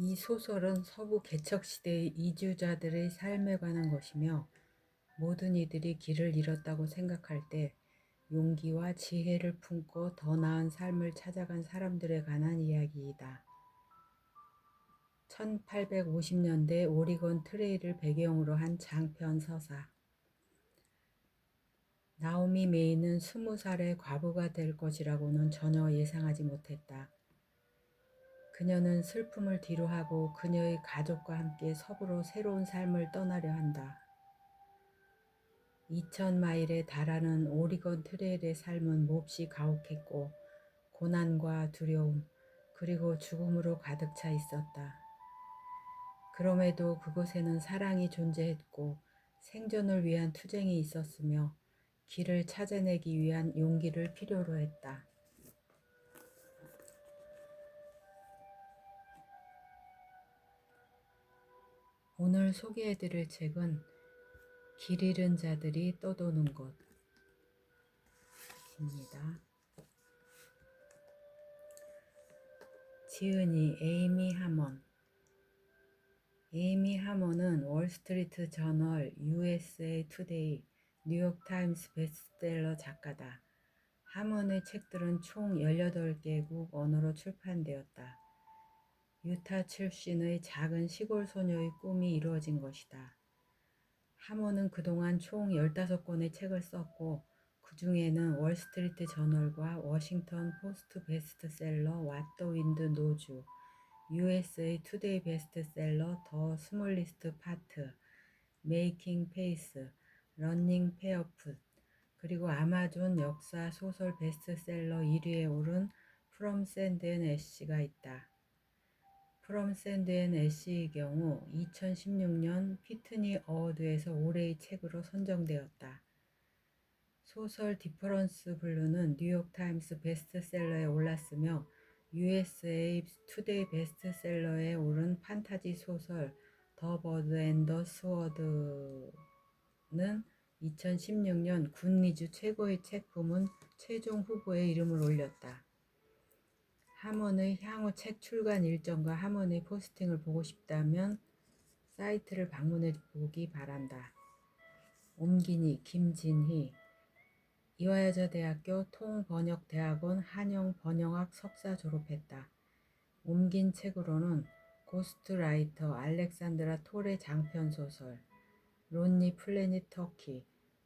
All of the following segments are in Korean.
이 소설은 서부 개척시대의 이주자들의 삶에 관한 것이며 모든 이들이 길을 잃었다고 생각할 때 용기와 지혜를 품고 더 나은 삶을 찾아간 사람들에 관한 이야기이다. 1850년대 오리건 트레일을 배경으로 한 장편 서사. 나오미 메이는 20살의 과부가 될 것이라고는 전혀 예상하지 못했다. 그녀는 슬픔을 뒤로하고 그녀의 가족과 함께 서부로 새로운 삶을 떠나려 한다. 2000마일에 달하는 오리건 트레일의 삶은 몹시 가혹했고 고난과 두려움 그리고 죽음으로 가득 차 있었다. 그럼에도 그곳에는 사랑이 존재했고 생존을 위한 투쟁이 있었으며 길을 찾아내기 위한 용기를 필요로 했다. 오늘 소개해드릴 책은 길 잃은 자들이 떠도는 곳입니다. 지은이 에이미 하먼. 에이미 하먼은 월스트리트 저널, USA 투데이, 뉴욕타임스 베스트셀러 작가다. 하먼의 책들은 총 18개국 언어로 출판되었다. 유타 출신의 작은 시골 소녀의 꿈이 이루어진 것이다. 하먼은 그동안 총 15권의 책을 썼고 그 중에는 월스트리트 저널과 워싱턴 포스트 베스트셀러 왓 더 윈드 노즈, USA 투데이 베스트셀러 더 스몰리스트 파트, 메이킹 페이스, 러닝 페어풋, 그리고 아마존 역사 소설 베스트셀러 1위에 오른 프롬 샌드 앤 애쉬가 있다. 프롬 샌드 앤 애쉬의 경우 2016년 피트니 어워드에서 올해의 책으로 선정되었다. 소설 디퍼런스 블루는 뉴욕타임스 베스트셀러에 올랐으며 USA 투데이 베스트셀러에 오른 판타지 소설 더 버드 앤 더 스워드는 2016년 굿리즈 최고의 책 부문 최종 후보에 이름을 올렸다. 하먼의 향후 책 출간 일정과 하먼의 포스팅을 보고 싶다면 사이트를 방문해 보기 바란다. 옴기니 김진희, 이화여자대학교 통번역대학원 한영번역학 석사 졸업했다. 옮긴 책으로는 고스트라이터 알렉산드라 톨의 장편소설, 론리 플래닛 터키,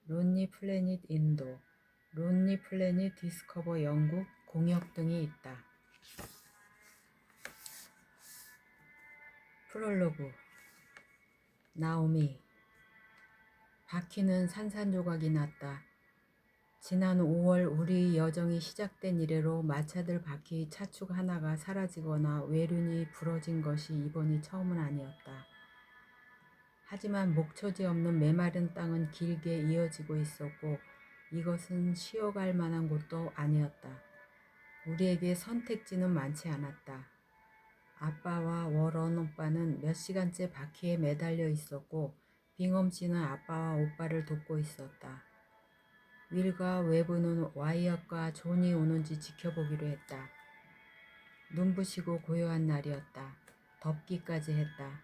론리 플래닛 인도, 론리 플래닛 디스커버 영국, 공역 등이 있다. 프롤로그. 나오미. 바퀴는 산산조각이 났다. 지난 5월 우리 여정이 시작된 이래로 마차들 바퀴 차축 하나가 사라지거나 외륜이 부러진 것이 이번이 처음은 아니었다. 하지만 목초지 없는 메마른 땅은 길게 이어지고 있었고 이것은 쉬어갈 만한 곳도 아니었다. 우리에게 선택지는 많지 않았다. 아빠와 워런 오빠는 몇 시간째 바퀴에 매달려 있었고 빙엄 씨는 아빠와 오빠를 돕고 있었다. 윌과 외부는 와이엇과 존이 오는지 지켜보기로 했다. 눈부시고 고요한 날이었다. 덥기까지 했다.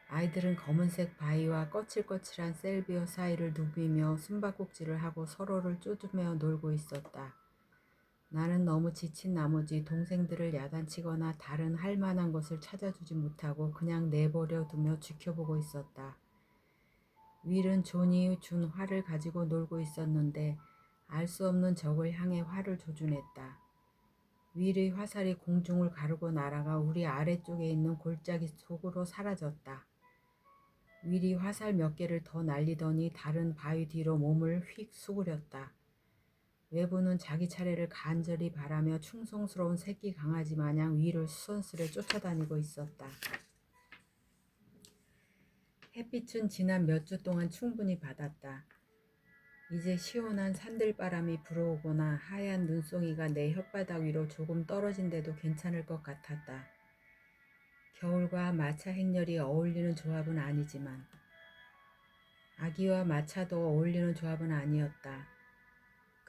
아이들은 검은색 바위와 거칠거칠한 셀비어 사이를 누비며 숨바꼭질을 하고 서로를 쪼드며 놀고 있었다. 나는 너무 지친 나머지 동생들을 야단치거나 다른 할 만한 것을 찾아주지 못하고 그냥 내버려 두며 지켜보고 있었다. 윌은 존이 준 활을 가지고 놀고 있었는데 알 수 없는 적을 향해 활을 조준했다. 윌의 화살이 공중을 가르고 날아가 우리 아래쪽에 있는 골짜기 속으로 사라졌다. 윌이 화살 몇 개를 더 날리더니 다른 바위 뒤로 몸을 휙 수그렸다. 외부는 자기 차례를 간절히 바라며 충성스러운 새끼 강아지 마냥 윌을 수선스레 쫓아다니고 있었다. 햇빛은 지난 몇 주 동안 충분히 받았다. 이제 시원한 산들바람이 불어오거나 하얀 눈송이가 내 혓바닥 위로 조금 떨어진데도 괜찮을 것 같았다. 겨울과 마차 행렬이 어울리는 조합은 아니지만 아기와 마차도 어울리는 조합은 아니었다.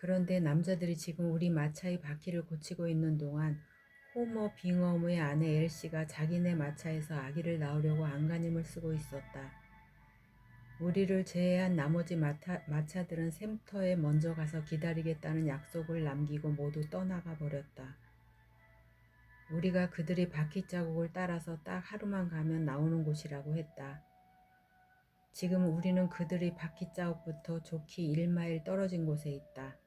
그런데 남자들이 지금 우리 마차의 바퀴를 고치고 있는 동안 호머 빙엄의 아내 엘시가 자기네 마차에서 아기를 낳으려고 안간힘을 쓰고 있었다. 우리를 제외한 나머지 마차들은 샘터에 먼저 가서 기다리겠다는 약속을 남기고 모두 떠나가 버렸다. 우리가 그들이 바퀴 자국을 따라서 딱 하루만 가면 나오는 곳이라고 했다. 지금 우리는 그들이 바퀴 자국부터 좋게 1마일 떨어진 곳에 있다.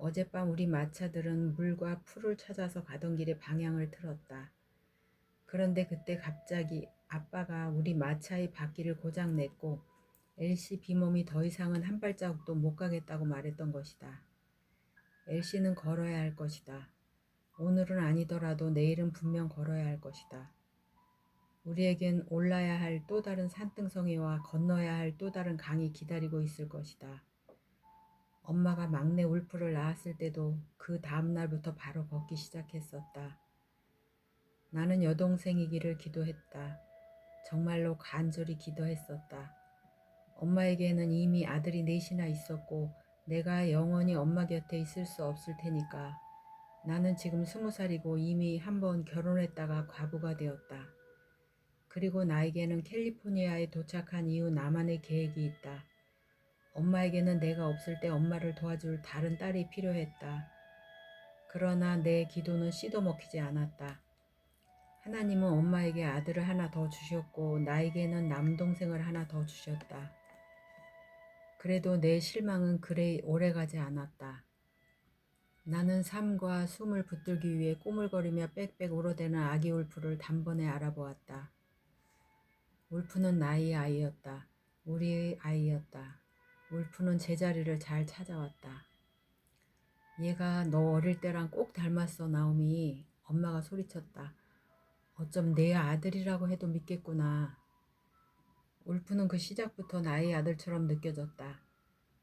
어젯밤 우리 마차들은 물과 풀을 찾아서 가던 길에 방향을 틀었다. 그런데 그때 갑자기 아빠가 우리 마차의 바퀴를 고장냈고 엘시 비몸이 더 이상은 한 발자국도 못 가겠다고 말했던 것이다. 엘시는 걸어야 할 것이다. 오늘은 아니더라도 내일은 분명 걸어야 할 것이다. 우리에겐 올라야 할 또 다른 산등성이와 건너야 할 또 다른 강이 기다리고 있을 것이다. 엄마가 막내 울프를 낳았을 때도 그 다음 날부터 바로 걷기 시작했었다. 나는 여동생이기를 기도했다. 정말로 간절히 기도했었다. 엄마에게는 이미 아들이 넷이나 있었고 내가 영원히 엄마 곁에 있을 수 없을 테니까. 나는 지금 20살이고 이미 한번 결혼했다가 과부가 되었다. 그리고 나에게는 캘리포니아에 도착한 이후 나만의 계획이 있다. 엄마에게는 내가 없을 때 엄마를 도와줄 다른 딸이 필요했다. 그러나 내 기도는 씨도 먹히지 않았다. 하나님은 엄마에게 아들을 하나 더 주셨고 나에게는 남동생을 하나 더 주셨다. 그래도 내 실망은 그리 오래가지 않았다. 나는 삶과 숨을 붙들기 위해 꼬물거리며 빽빽 울어대는 아기 울프를 단번에 알아보았다. 울프는 나의 아이였다. 우리의 아이였다. 울프는 제자리를 잘 찾아왔다. 얘가 너 어릴 때랑 꼭 닮았어, 나오미. 엄마가 소리쳤다. 어쩜 내 아들이라고 해도 믿겠구나. 울프는 그 시작부터 나의 아들처럼 느껴졌다.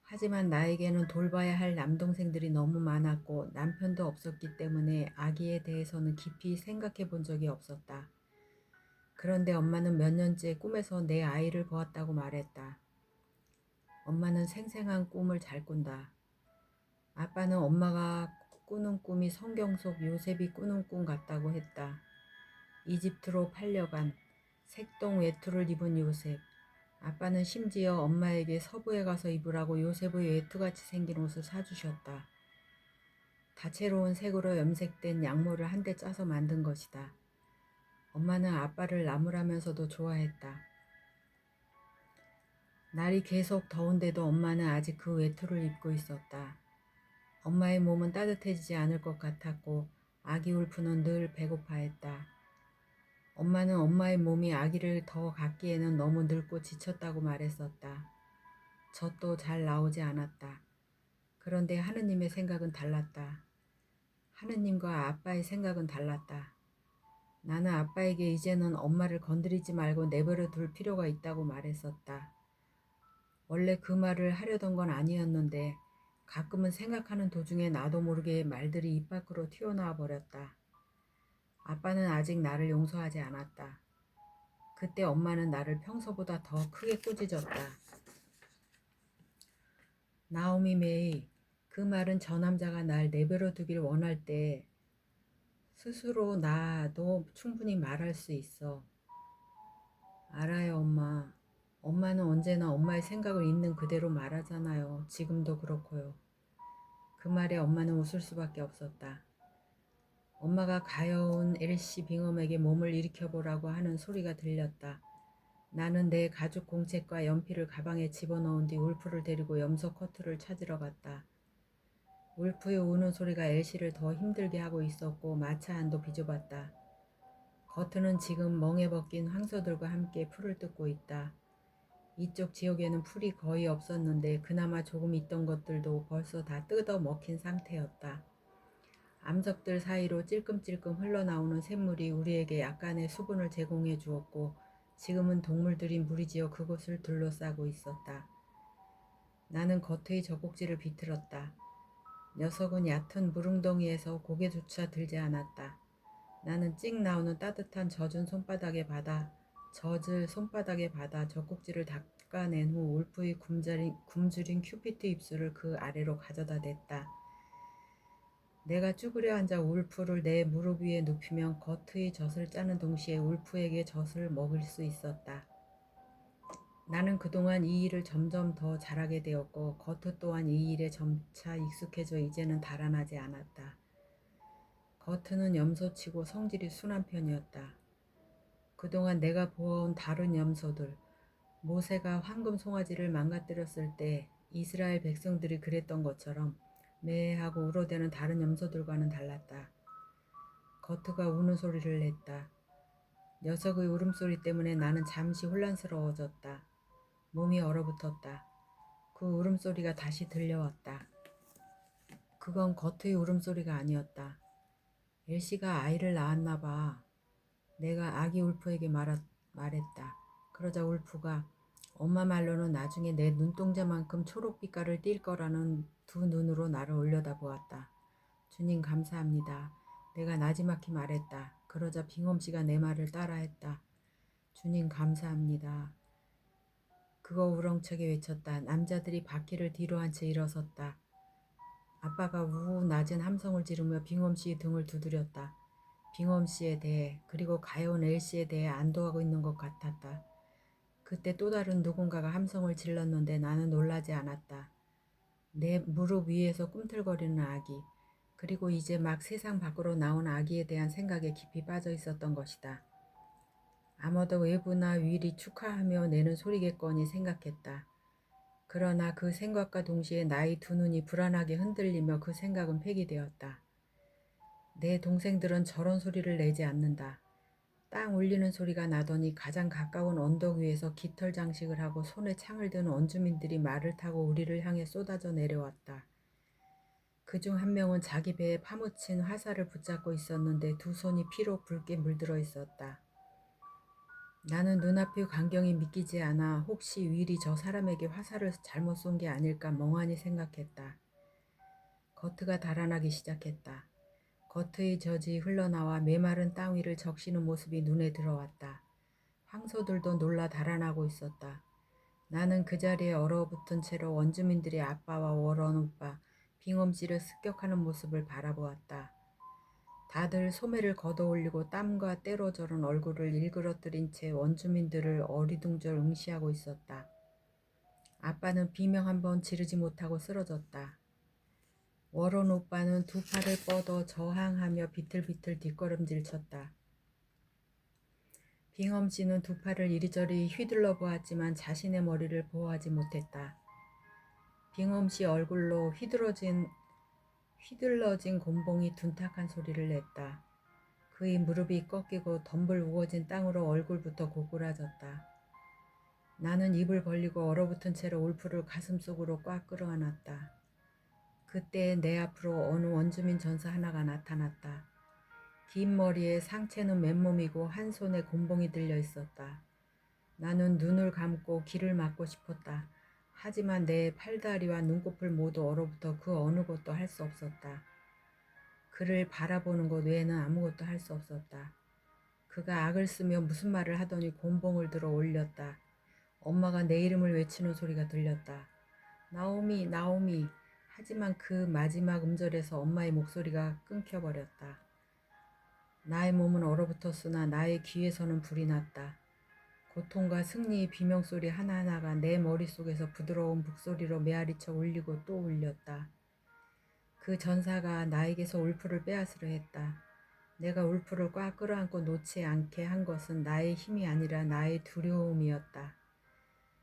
하지만 나에게는 돌봐야 할 남동생들이 너무 많았고 남편도 없었기 때문에 아기에 대해서는 깊이 생각해 본 적이 없었다. 그런데 엄마는 몇 년째 꿈에서 내 아이를 보았다고 말했다. 엄마는 생생한 꿈을 잘 꾼다. 아빠는 엄마가 꾸는 꿈이 성경 속 요셉이 꾸는 꿈 같다고 했다. 이집트로 팔려간 색동 외투를 입은 요셉. 아빠는 심지어 엄마에게 서부에 가서 입으라고 요셉의 외투같이 생긴 옷을 사주셨다. 다채로운 색으로 염색된 양모를 한데 짜서 만든 것이다. 엄마는 아빠를 나무라면서도 좋아했다. 날이 계속 더운데도 엄마는 아직 그 외투를 입고 있었다. 엄마의 몸은 따뜻해지지 않을 것 같았고 아기 울프는 늘 배고파했다. 엄마는 엄마의 몸이 아기를 더 갖기에는 너무 늙고 지쳤다고 말했었다. 젖도 잘 나오지 않았다. 그런데 하느님의 생각은 달랐다. 하느님과 아빠의 생각은 달랐다. 나는 아빠에게 이제는 엄마를 건드리지 말고 내버려 둘 필요가 있다고 말했었다. 원래 그 말을 하려던 건 아니었는데 가끔은 생각하는 도중에 나도 모르게 말들이 입 밖으로 튀어나와 버렸다. 아빠는 아직 나를 용서하지 않았다. 그때 엄마는 나를 평소보다 더 크게 꾸짖었다. 나오미 메이, 그 말은 저 남자가 날 내버려 두길 원할 때 스스로 나도 충분히 말할 수 있어. 알아요, 엄마. 엄마는 언제나 엄마의 생각을 있는 그대로 말하잖아요. 지금도 그렇고요. 그 말에 엄마는 웃을 수밖에 없었다. 엄마가 가여운 엘시 빙엄에게 몸을 일으켜보라고 하는 소리가 들렸다. 나는 내 가죽 공책과 연필을 가방에 집어넣은 뒤 울프를 데리고 염소 커트를 찾으러 갔다. 울프의 우는 소리가 엘시를 더 힘들게 하고 있었고 마차 안도 비좁았다. 겉은 지금 멍에 벗긴 황소들과 함께 풀을 뜯고 있다. 이쪽 지역에는 풀이 거의 없었는데 그나마 조금 있던 것들도 벌써 다 뜯어 먹힌 상태였다. 암석들 사이로 찔끔찔끔 흘러나오는 샘물이 우리에게 약간의 수분을 제공해 주었고 지금은 동물들이 무리지어 그곳을 둘러싸고 있었다. 나는 겉의 젖꼭지를 비틀었다. 녀석은 얕은 물웅덩이에서 고개조차 들지 않았다. 나는 찍 나오는 따뜻한 젖을 손바닥에 받아 젖꼭지를 닦아낸 후 울프의 굶주린 큐피트 입술을 그 아래로 가져다 댔다. 내가 쭈그려 앉아 울프를 내 무릎 위에 눕히면 거트의 젖을 짜는 동시에 울프에게 젖을 먹일 수 있었다. 나는 그동안 이 일을 점점 더 잘하게 되었고 거트 또한 이 일에 점차 익숙해져 이제는 달아나지 않았다. 거트는 염소치고 성질이 순한 편이었다. 그동안 내가 보아온 다른 염소들, 모세가 황금 송아지를 망가뜨렸을 때 이스라엘 백성들이 그랬던 것처럼 매하고 울어대는 다른 염소들과는 달랐다. 거트가 우는 소리를 냈다. 녀석의 울음소리 때문에 나는 잠시 혼란스러워졌다. 몸이 얼어붙었다. 그 울음소리가 다시 들려왔다. 그건 거트의 울음소리가 아니었다. 엘시가 아이를 낳았나 봐. 내가 아기 울프에게 말했다. 그러자 울프가 엄마 말로는 나중에 내 눈동자만큼 초록빛깔을 띌 거라는 두 눈으로 나를 올려다보았다. 주님 감사합니다. 내가 나지막히 말했다. 그러자 빙엄씨가 내 말을 따라했다. 주님 감사합니다. 그거 우렁차게 외쳤다. 남자들이 바퀴를 뒤로 한 채 일어섰다. 아빠가 우우 낮은 함성을 지르며 빙엄씨의 등을 두드렸다. 빙엄씨에 대해 그리고 가여운 엘씨에 대해 안도하고 있는 것 같았다. 그때 또 다른 누군가가 함성을 질렀는데 나는 놀라지 않았다. 내 무릎 위에서 꿈틀거리는 아기, 그리고 이제 막 세상 밖으로 나온 아기에 대한 생각에 깊이 빠져 있었던 것이다. 아마도 외부나 윌이 축하하며 내는 소리겠거니 생각했다. 그러나 그 생각과 동시에 나의 두 눈이 불안하게 흔들리며 그 생각은 폐기되었다. 내 동생들은 저런 소리를 내지 않는다. 땅 울리는 소리가 나더니 가장 가까운 언덕 위에서 깃털 장식을 하고 손에 창을 든 원주민들이 말을 타고 우리를 향해 쏟아져 내려왔다. 그중 한 명은 자기 배에 파묻힌 화살을 붙잡고 있었는데 두 손이 피로 붉게 물들어 있었다. 나는 눈앞의 광경이 믿기지 않아 혹시 윌이 저 사람에게 화살을 잘못 쏜 게 아닐까 멍하니 생각했다. 거트가 달아나기 시작했다. 거트의 젖이 흘러나와 메마른 땅 위를 적시는 모습이 눈에 들어왔다. 황소들도 놀라 달아나고 있었다. 나는 그 자리에 얼어붙은 채로 원주민들의 아빠와 워런 오빠, 빙엄씨를 습격하는 모습을 바라보았다. 다들 소매를 걷어올리고 땀과 때로 저른 얼굴을 일그러뜨린 채 원주민들을 어리둥절 응시하고 있었다. 아빠는 비명 한 번 지르지 못하고 쓰러졌다. 워런 오빠는 두 팔을 뻗어 저항하며 비틀비틀 뒷걸음질 쳤다. 빙엄씨는 두 팔을 이리저리 휘둘러 보았지만 자신의 머리를 보호하지 못했다. 빙엄씨 얼굴로 휘둘러진 곤봉이 둔탁한 소리를 냈다. 그의 무릎이 꺾이고 덤불 우거진 땅으로 얼굴부터 고꾸라졌다. 나는 입을 벌리고 얼어붙은 채로 울프를 가슴속으로 꽉 끌어안았다. 그때 내 앞으로 어느 원주민 전사 하나가 나타났다. 긴 머리에 상체는 맨몸이고 한 손에 곤봉이 들려 있었다. 나는 눈을 감고 귀를 막고 싶었다. 하지만 내 팔다리와 눈꺼풀 모두 얼어붙어 그 어느 것도 할 수 없었다. 그를 바라보는 것 외에는 아무것도 할 수 없었다. 그가 악을 쓰며 무슨 말을 하더니 곤봉을 들어 올렸다. 엄마가 내 이름을 외치는 소리가 들렸다. 나오미, 나오미. 하지만 그 마지막 음절에서 엄마의 목소리가 끊겨버렸다. 나의 몸은 얼어붙었으나 나의 귀에서는 불이 났다. 고통과 승리의 비명소리 하나하나가 내 머릿속에서 부드러운 북소리로 메아리쳐 울리고 또 울렸다. 그 전사가 나에게서 울프를 빼앗으려 했다. 내가 울프를 꽉 끌어안고 놓지 않게 한 것은 나의 힘이 아니라 나의 두려움이었다.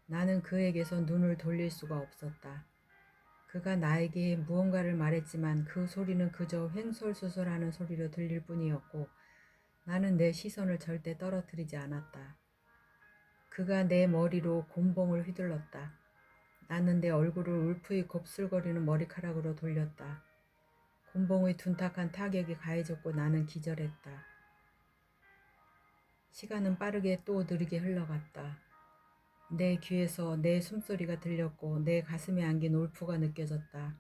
나는 그에게서 눈을 돌릴 수가 없었다. 그가 나에게 무언가를 말했지만 그 소리는 그저 횡설수설하는 소리로 들릴 뿐이었고 나는 내 시선을 절대 떨어뜨리지 않았다. 그가 내 머리로 곤봉을 휘둘렀다. 나는 내 얼굴을 울프의 곱슬거리는 머리카락으로 돌렸다. 곤봉의 둔탁한 타격이 가해졌고 나는 기절했다. 시간은 빠르게 또 느리게 흘러갔다. 내 귀에서 내 숨소리가 들렸고 내 가슴에 안긴 울프가 느껴졌다.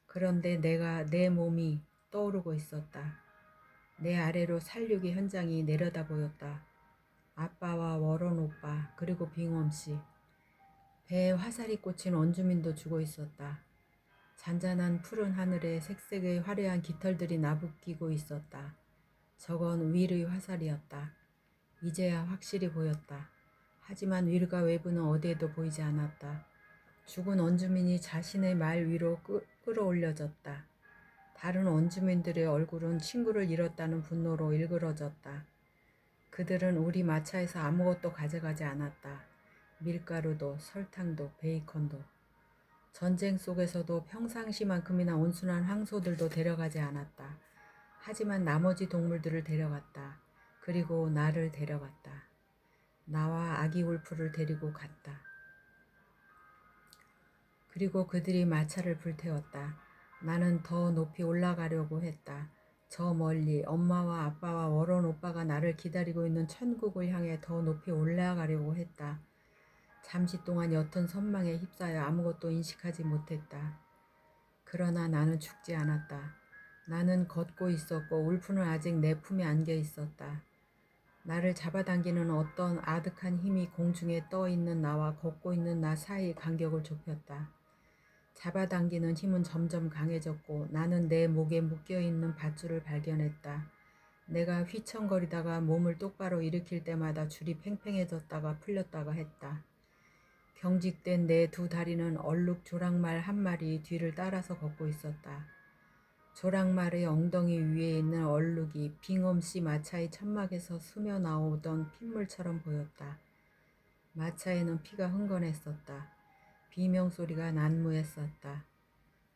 그런데 내 몸이 떠오르고 있었다. 내 아래로 살육의 현장이 내려다 보였다. 아빠와 워런 오빠 그리고 빙엄씨. 배에 화살이 꽂힌 원주민도 죽어 있었다. 잔잔한 푸른 하늘에 색색의 화려한 깃털들이 나부끼고 있었다. 저건 윌의 화살이었다. 이제야 확실히 보였다. 하지만 윌과 외부는 어디에도 보이지 않았다. 죽은 원주민이 자신의 말 위로 끌어올려졌다. 다른 원주민들의 얼굴은 친구를 잃었다는 분노로 일그러졌다. 그들은 우리 마차에서 아무것도 가져가지 않았다. 밀가루도, 설탕도, 베이컨도. 전쟁 속에서도 평상시만큼이나 온순한 황소들도 데려가지 않았다. 하지만 나머지 동물들을 데려갔다. 그리고 나를 데려갔다. 나와 아기 울프를 데리고 갔다. 그리고 그들이 마차를 불태웠다. 나는 더 높이 올라가려고 했다. 저 멀리 엄마와 아빠와 워런 오빠가 나를 기다리고 있는 천국을 향해 더 높이 올라가려고 했다. 잠시 동안 옅은 선망에 휩싸여 아무것도 인식하지 못했다. 그러나 나는 죽지 않았다. 나는 걷고 있었고 울프는 아직 내 품에 안겨 있었다. 나를 잡아당기는 어떤 아득한 힘이 공중에 떠 있는 나와 걷고 있는 나 사이 간격을 좁혔다. 잡아당기는 힘은 점점 강해졌고 나는 내 목에 묶여있는 밧줄을 발견했다. 내가 휘청거리다가 몸을 똑바로 일으킬 때마다 줄이 팽팽해졌다가 풀렸다가 했다. 경직된 내 두 다리는 얼룩 조랑말 한 마리 뒤를 따라서 걷고 있었다. 조랑말의 엉덩이 위에 있는 얼룩이 빙엄씨 마차의 천막에서 스며 나오던 핏물처럼 보였다. 마차에는 피가 흥건했었다. 비명소리가 난무했었다.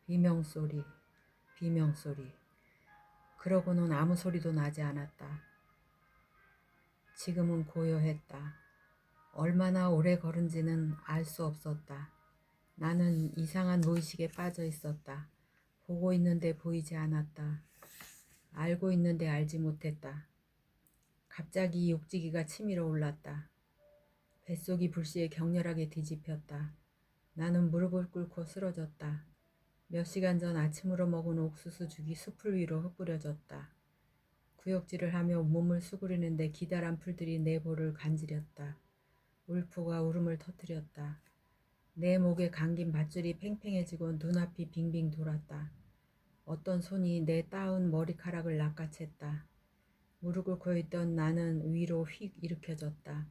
비명소리, 비명소리. 그러고는 아무 소리도 나지 않았다. 지금은 고요했다. 얼마나 오래 걸은지는 알 수 없었다. 나는 이상한 무의식에 빠져 있었다. 보고 있는데 보이지 않았다. 알고 있는데 알지 못했다. 갑자기 육지기가 치밀어 올랐다. 뱃속이 불시에 격렬하게 뒤집혔다. 나는 무릎을 꿇고 쓰러졌다. 몇 시간 전 아침으로 먹은 옥수수 죽이 숯불 위로 흩뿌려졌다. 구역질을 하며 몸을 수그리는데 기다란 풀들이 내 볼을 간지렸다. 울프가 울음을 터뜨렸다. 내 목에 감긴 밧줄이 팽팽해지고 눈앞이 빙빙 돌았다. 어떤 손이 내 따은 머리카락을 낚아챘다. 무릎 꿇고 있던 나는 위로 휙 일으켜졌다.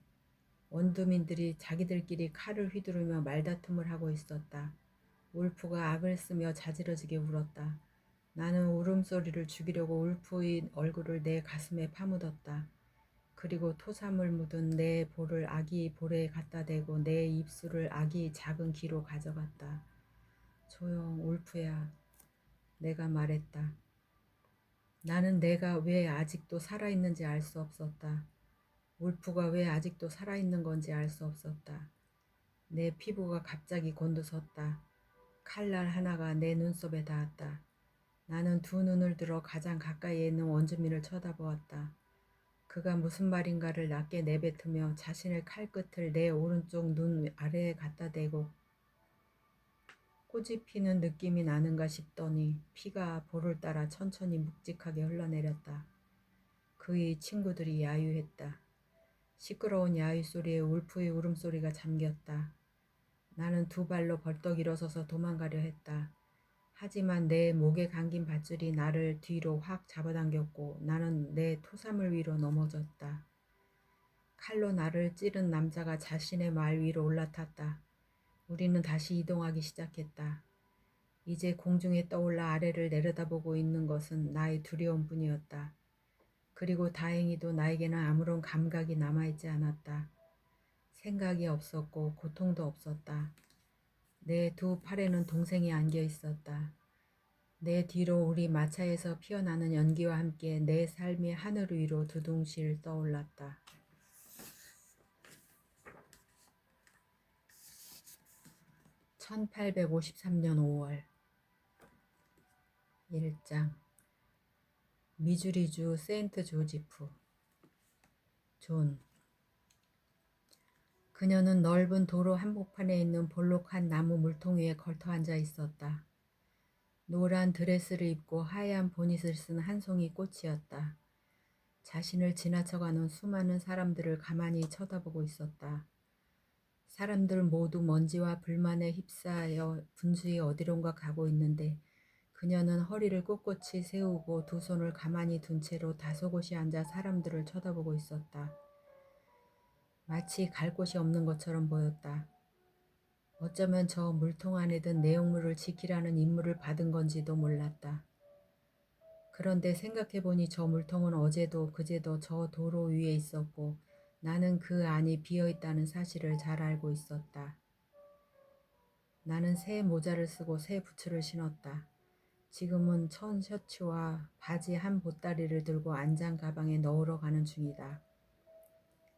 원주민들이 자기들끼리 칼을 휘두르며 말다툼을 하고 있었다. 울프가 악을 쓰며 자지러지게 울었다. 나는 울음소리를 죽이려고 울프의 얼굴을 내 가슴에 파묻었다. 그리고 토사물 묻은 내 볼을 아기 볼에 갖다 대고 내 입술을 아기 작은 귀로 가져갔다. 조용, 울프야. 내가 말했다. 나는 내가 왜 아직도 살아있는지 알 수 없었다. 울프가 왜 아직도 살아있는 건지 알 수 없었다. 내 피부가 갑자기 곤두섰다. 칼날 하나가 내 눈썹에 닿았다. 나는 두 눈을 들어 가장 가까이에 있는 원주민을 쳐다보았다. 그가 무슨 말인가를 낮게 내뱉으며 자신의 칼끝을 내 오른쪽 눈 아래에 갖다 대고 꼬집히는 느낌이 나는가 싶더니 피가 볼을 따라 천천히 묵직하게 흘러내렸다. 그의 친구들이 야유했다. 시끄러운 야유 소리에 울프의 울음소리가 잠겼다. 나는 두 발로 벌떡 일어서서 도망가려 했다. 하지만 내 목에 감긴 밧줄이 나를 뒤로 확 잡아당겼고 나는 내 토사물 위로 넘어졌다. 칼로 나를 찌른 남자가 자신의 말 위로 올라탔다. 우리는 다시 이동하기 시작했다. 이제 공중에 떠올라 아래를 내려다보고 있는 것은 나의 두려움뿐이었다. 그리고 다행히도 나에게는 아무런 감각이 남아있지 않았다. 생각이 없었고 고통도 없었다. 내 두 팔에는 동생이 안겨 있었다. 내 뒤로 우리 마차에서 피어나는 연기와 함께 내 삶이 하늘 위로 두둥실 떠올랐다. 1853년 5월 1장 미주리주 세인트 조지프 존 그녀는 넓은 도로 한복판에 있는 볼록한 나무 물통 위에 걸터 앉아 있었다. 노란 드레스를 입고 하얀 보닛을 쓴 한 송이 꽃이었다. 자신을 지나쳐가는 수많은 사람들을 가만히 쳐다보고 있었다. 사람들 모두 먼지와 불만에 휩싸여 분주히 어디론가 가고 있는데 그녀는 허리를 꼿꼿이 세우고 두 손을 가만히 둔 채로 다소곳이 앉아 사람들을 쳐다보고 있었다. 마치 갈 곳이 없는 것처럼 보였다. 어쩌면 저 물통 안에 든 내용물을 지키라는 임무를 받은 건지도 몰랐다. 그런데 생각해보니 저 물통은 어제도 그제도 저 도로 위에 있었고 나는 그 안이 비어있다는 사실을 잘 알고 있었다. 나는 새 모자를 쓰고 새 부츠를 신었다. 지금은 천 셔츠와 바지 한 보따리를 들고 안장 가방에 넣으러 가는 중이다.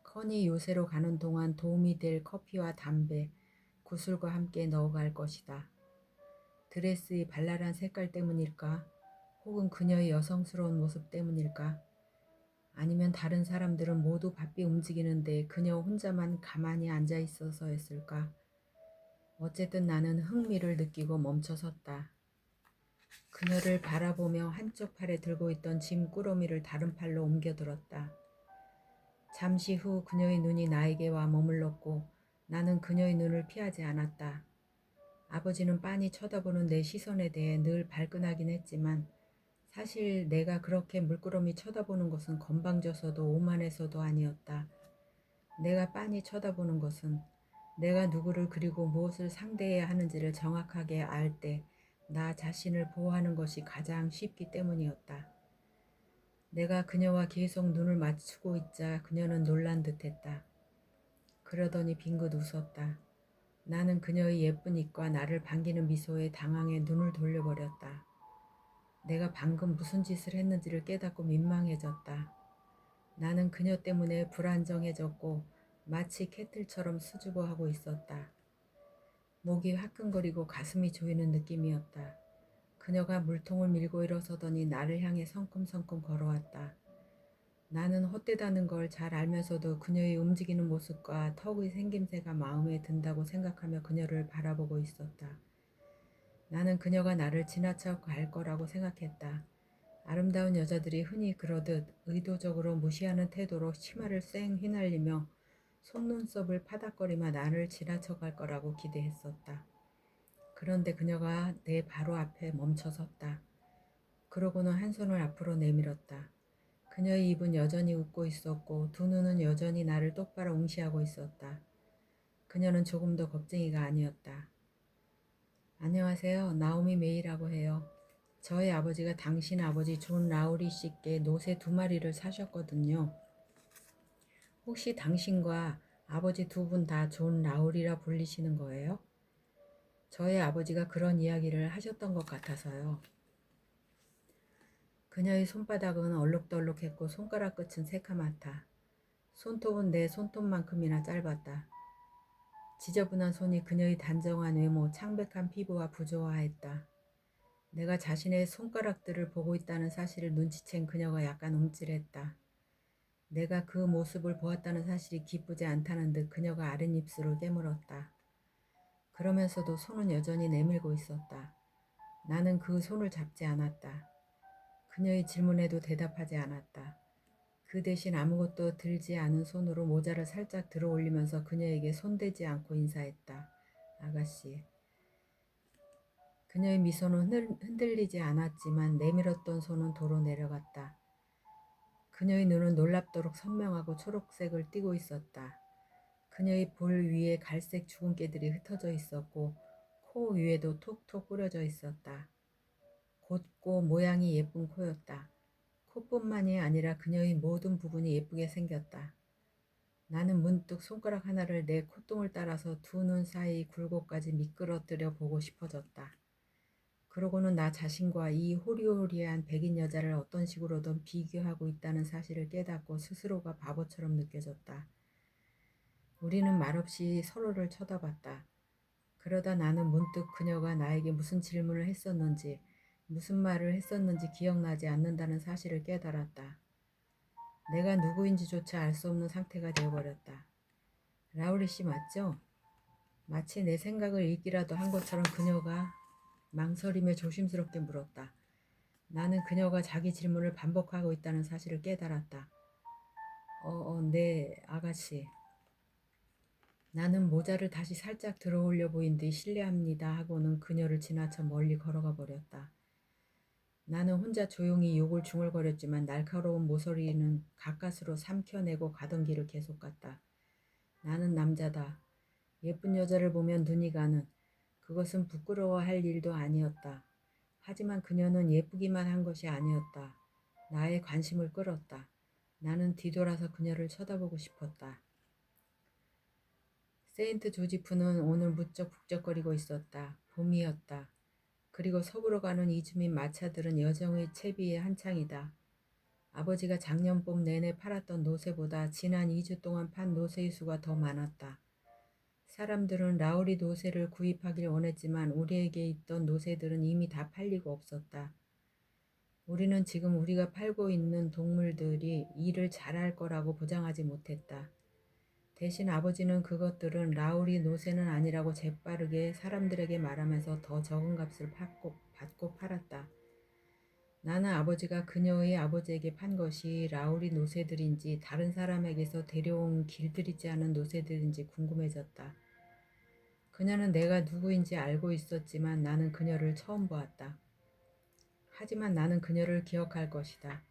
커니 요새로 가는 동안 도움이 될 커피와 담배, 구슬과 함께 넣어갈 것이다. 드레스의 발랄한 색깔 때문일까? 혹은 그녀의 여성스러운 모습 때문일까? 아니면 다른 사람들은 모두 바삐 움직이는데 그녀 혼자만 가만히 앉아 있어서였을까? 어쨌든 나는 흥미를 느끼고 멈춰섰다. 그녀를 바라보며 한쪽 팔에 들고 있던 짐 꾸러미를 다른 팔로 옮겨들었다. 잠시 후 그녀의 눈이 나에게 와 머물렀고 나는 그녀의 눈을 피하지 않았다. 아버지는 빤히 쳐다보는 내 시선에 대해 늘 발끈하긴 했지만 사실 내가 그렇게 물끄러미 쳐다보는 것은 건방져서도 오만해서도 아니었다. 내가 빤히 쳐다보는 것은 내가 누구를 그리고 무엇을 상대해야 하는지를 정확하게 알 때 나 자신을 보호하는 것이 가장 쉽기 때문이었다. 내가 그녀와 계속 눈을 맞추고 있자 그녀는 놀란 듯했다. 그러더니 빙긋 웃었다. 나는 그녀의 예쁜 입과 나를 반기는 미소에 당황해 눈을 돌려버렸다. 내가 방금 무슨 짓을 했는지를 깨닫고 민망해졌다. 나는 그녀 때문에 불안정해졌고 마치 캐틀처럼 수줍어하고 있었다. 목이 화끈거리고 가슴이 조이는 느낌이었다. 그녀가 물통을 밀고 일어서더니 나를 향해 성큼성큼 걸어왔다. 나는 헛되다는 걸 잘 알면서도 그녀의 움직이는 모습과 턱의 생김새가 마음에 든다고 생각하며 그녀를 바라보고 있었다. 나는 그녀가 나를 지나쳐 갈 거라고 생각했다. 아름다운 여자들이 흔히 그러듯 의도적으로 무시하는 태도로 치마를 쌩 휘날리며 속눈썹을 파닥거리며 나를 지나쳐 갈 거라고 기대했었다. 그런데 그녀가 내 바로 앞에 멈춰 섰다. 그러고는 한 손을 앞으로 내밀었다. 그녀의 입은 여전히 웃고 있었고 두 눈은 여전히 나를 똑바로 응시하고 있었다. 그녀는 조금도 겁쟁이가 아니었다. 안녕하세요. 나오미 메이라고 해요. 저희 아버지가 당신 아버지 존 라우리 씨께 노새 2마리를 사셨거든요. 혹시 당신과 아버지 두 분 다 존 라우리라 불리시는 거예요? 저희 아버지가 그런 이야기를 하셨던 것 같아서요. 그녀의 손바닥은 얼룩덜룩했고 손가락 끝은 새카맣다. 손톱은 내 손톱만큼이나 짧았다. 지저분한 손이 그녀의 단정한 외모, 창백한 피부와 부조화했다. 내가 자신의 손가락들을 보고 있다는 사실을 눈치챈 그녀가 약간 움찔했다. 내가 그 모습을 보았다는 사실이 기쁘지 않다는 듯 그녀가 아랫입술을 깨물었다. 그러면서도 손은 여전히 내밀고 있었다. 나는 그 손을 잡지 않았다. 그녀의 질문에도 대답하지 않았다. 그 대신 아무것도 들지 않은 손으로 모자를 살짝 들어 올리면서 그녀에게 손대지 않고 인사했다. 아가씨. 그녀의 미소는 흔들리지 않았지만 내밀었던 손은 도로 내려갔다. 그녀의 눈은 놀랍도록 선명하고 초록색을 띠고 있었다. 그녀의 볼 위에 갈색 주근깨들이 흩어져 있었고 코 위에도 톡톡 뿌려져 있었다. 곧고 모양이 예쁜 코였다. 코뿐만이 아니라 그녀의 모든 부분이 예쁘게 생겼다. 나는 문득 손가락 하나를 내 콧등을 따라서 두 눈 사이 굴곡까지 미끄러뜨려 보고 싶어졌다. 그러고는 나 자신과 이 호리호리한 백인 여자를 어떤 식으로든 비교하고 있다는 사실을 깨닫고 스스로가 바보처럼 느껴졌다. 우리는 말없이 서로를 쳐다봤다. 그러다 나는 문득 그녀가 나에게 무슨 질문을 했었는지, 무슨 말을 했었는지 기억나지 않는다는 사실을 깨달았다. 내가 누구인지조차 알 수 없는 상태가 되어버렸다. 라우리 씨 맞죠? 마치 내 생각을 읽기라도 한 것처럼 그녀가 망설이며 조심스럽게 물었다. 나는 그녀가 자기 질문을 반복하고 있다는 사실을 깨달았다. 네, 아가씨. 나는 모자를 다시 살짝 들어올려 보인 뒤 실례합니다 하고는 그녀를 지나쳐 멀리 걸어가 버렸다. 나는 혼자 조용히 욕을 중얼거렸지만 날카로운 모서리는 가까스로 삼켜내고 가던 길을 계속 갔다. 나는 남자다. 예쁜 여자를 보면 눈이 가는. 그것은 부끄러워할 일도 아니었다. 하지만 그녀는 예쁘기만 한 것이 아니었다. 나의 관심을 끌었다. 나는 뒤돌아서 그녀를 쳐다보고 싶었다. 세인트 조지프는 오늘 무척 북적거리고 있었다. 봄이었다. 그리고 서부로 가는 이주민 마차들은 여정의 채비에 한창이다. 아버지가 작년 봄 내내 팔았던 노새보다 지난 2주 동안 판 노새의 수가 더 많았다. 사람들은 라우리 노새를 구입하길 원했지만 우리에게 있던 노새들은 이미 다 팔리고 없었다. 우리는 지금 우리가 팔고 있는 동물들이 일을 잘할 거라고 보장하지 못했다. 대신 아버지는 그것들은 라우리 노새는 아니라고 재빠르게 사람들에게 말하면서 더 적은 값을 받고 팔았다. 나는 아버지가 그녀의 아버지에게 판 것이 라우리 노새들인지 다른 사람에게서 데려온 길들이지 않은 노새들인지 궁금해졌다. 그녀는 내가 누구인지 알고 있었지만 나는 그녀를 처음 보았다. 하지만 나는 그녀를 기억할 것이다.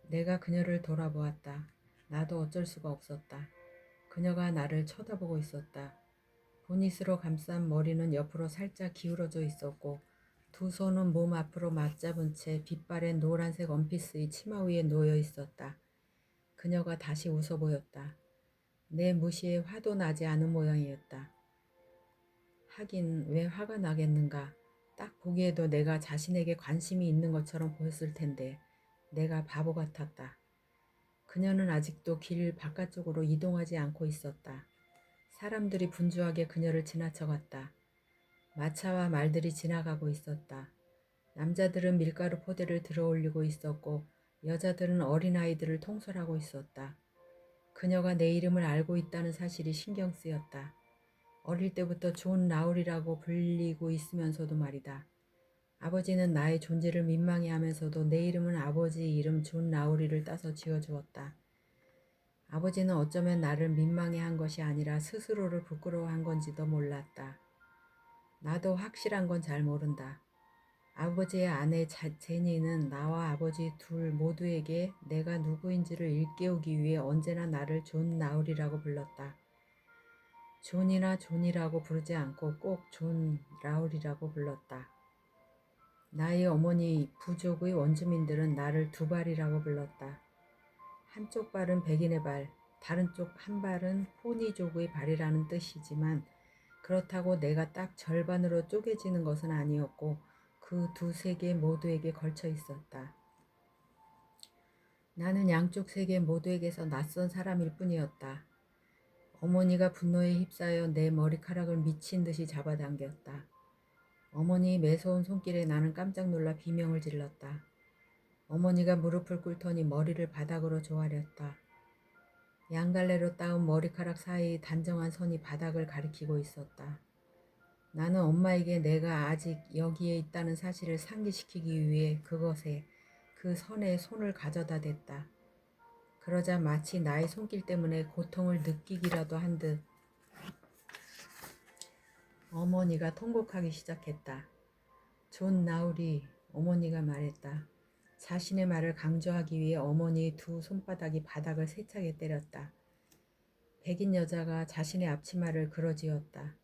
내가 그녀를 돌아보았다. 나도 어쩔 수가 없었다. 그녀가 나를 쳐다보고 있었다. 보닛으로 감싼 머리는 옆으로 살짝 기울어져 있었고 두 손은 몸 앞으로 맞잡은 채 빛바랜 노란색 원피스의 치마 위에 놓여 있었다. 그녀가 다시 웃어 보였다. 내 무시에 화도 나지 않은 모양이었다. 하긴 왜 화가 나겠는가. 딱 보기에도 내가 자신에게 관심이 있는 것처럼 보였을 텐데 내가 바보 같았다. 그녀는 아직도 길 바깥쪽으로 이동하지 않고 있었다. 사람들이 분주하게 그녀를 지나쳐갔다. 마차와 말들이 지나가고 있었다. 남자들은 밀가루 포대를 들어올리고 있었고 여자들은 어린아이들을 통솔하고 있었다. 그녀가 내 이름을 알고 있다는 사실이 신경 쓰였다. 어릴 때부터 존 라울이라고 불리고 있으면서도 말이다. 아버지는 나의 존재를 민망해하면서도 내 이름은 아버지 이름 존 라우리를 따서 지어주었다. 아버지는 어쩌면 나를 민망해한 것이 아니라 스스로를 부끄러워한 건지도 몰랐다. 나도 확실한 건 잘 모른다. 아버지의 아내 제니는 나와 아버지 둘 모두에게 내가 누구인지를 일깨우기 위해 언제나 나를 존 라울이라고 불렀다. 존이나 존이라고 부르지 않고 꼭 존 라울이라고 불렀다. 나의 어머니 부족의 원주민들은 나를 두 발이라고 불렀다. 한쪽 발은 백인의 발, 다른 쪽 한 발은 포니족의 발이라는 뜻이지만 그렇다고 내가 딱 절반으로 쪼개지는 것은 아니었고 그 두 세계 모두에게 걸쳐 있었다. 나는 양쪽 세계 모두에게서 낯선 사람일 뿐이었다. 어머니가 분노에 휩싸여 내 머리카락을 미친 듯이 잡아당겼다. 어머니의 매서운 손길에 나는 깜짝 놀라 비명을 질렀다. 어머니가 무릎을 꿇더니 머리를 바닥으로 조아렸다. 양갈래로 따온 머리카락 사이의 단정한 선이 바닥을 가리키고 있었다. 나는 엄마에게 내가 아직 여기에 있다는 사실을 상기시키기 위해 그 선에 손을 가져다 댔다. 그러자 마치 나의 손길 때문에 고통을 느끼기라도 한 듯 어머니가 통곡하기 시작했다. 존 나우리, 어머니가 말했다. 자신의 말을 강조하기 위해 어머니의 두 손바닥이 바닥을 세차게 때렸다. 백인 여자가 자신의 앞치마를 그어쥐었다.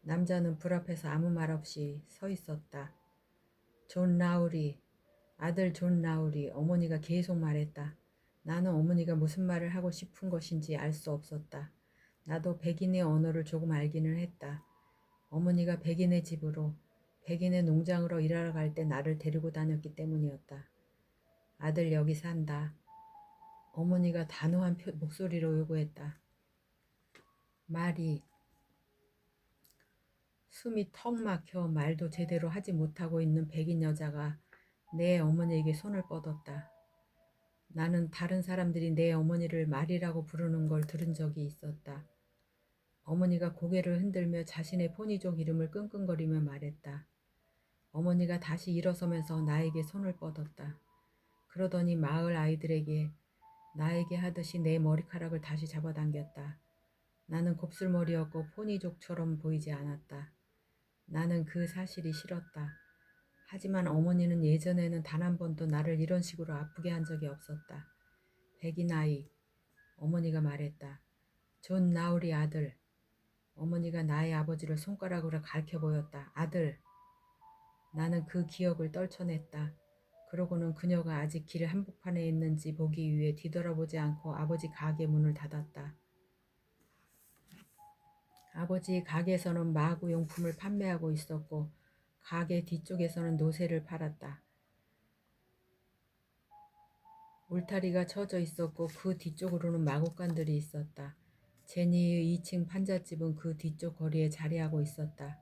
남자는 불 앞에서 아무 말 없이 서 있었다. 존 라우리, 아들 존 라우리, 어머니가 계속 말했다. 나는 어머니가 무슨 말을 하고 싶은 것인지 알 수 없었다. 나도 백인의 언어를 조금 알기는 했다. 어머니가 백인의 집으로, 백인의 농장으로 일하러 갈 때 나를 데리고 다녔기 때문이었다. 아들 여기 산다. 어머니가 단호한 목소리로 요구했다. 말이 숨이 턱 막혀 말도 제대로 하지 못하고 있는 백인 여자가 내 어머니에게 손을 뻗었다. 나는 다른 사람들이 내 어머니를 말이라고 부르는 걸 들은 적이 있었다. 어머니가 고개를 흔들며 자신의 포니족 이름을 끙끙거리며 말했다. 어머니가 다시 일어서면서 나에게 손을 뻗었다. 그러더니 마을 아이들에게 나에게 하듯이 내 머리카락을 다시 잡아당겼다. 나는 곱슬머리였고 포니족처럼 보이지 않았다. 나는 그 사실이 싫었다. 하지만 어머니는 예전에는 단 한 번도 나를 이런 식으로 아프게 한 적이 없었다. 백인 아이, 어머니가 말했다. 존 나우리 아들. 어머니가 나의 아버지를 손가락으로 가리켜 보였다. 아들. 나는 그 기억을 떨쳐냈다. 그러고는 그녀가 아직 길 한복판에 있는지 보기 위해 뒤돌아보지 않고 아버지 가게 문을 닫았다. 아버지 가게에서는 마구 용품을 판매하고 있었고 가게 뒤쪽에서는 노새를 팔았다. 울타리가 쳐져 있었고 그 뒤쪽으로는 마구간들이 있었다. 제니의 2층 판잣집은 그 뒤쪽 거리에 자리하고 있었다.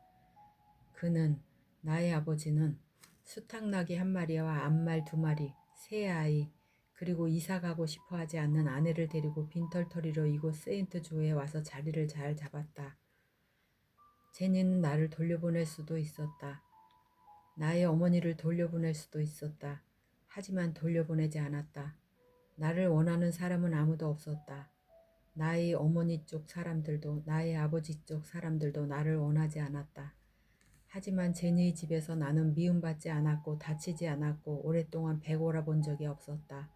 그는, 나의 아버지는 수탉나귀 한 마리와 암말 2마리, 세 아이, 그리고 이사 가고 싶어 하지 않는 아내를 데리고 빈털터리로 이곳 세인트조에 와서 자리를 잘 잡았다. 제니는 나를 돌려보낼 수도 있었다. 나의 어머니를 돌려보낼 수도 있었다. 하지만 돌려보내지 않았다. 나를 원하는 사람은 아무도 없었다. 나의 어머니 쪽 사람들도 나의 아버지 쪽 사람들도 나를 원하지 않았다. 하지만 제니의 집에서 나는 미움받지 않았고 다치지 않았고 오랫동안 배고라 본 적이 없었다.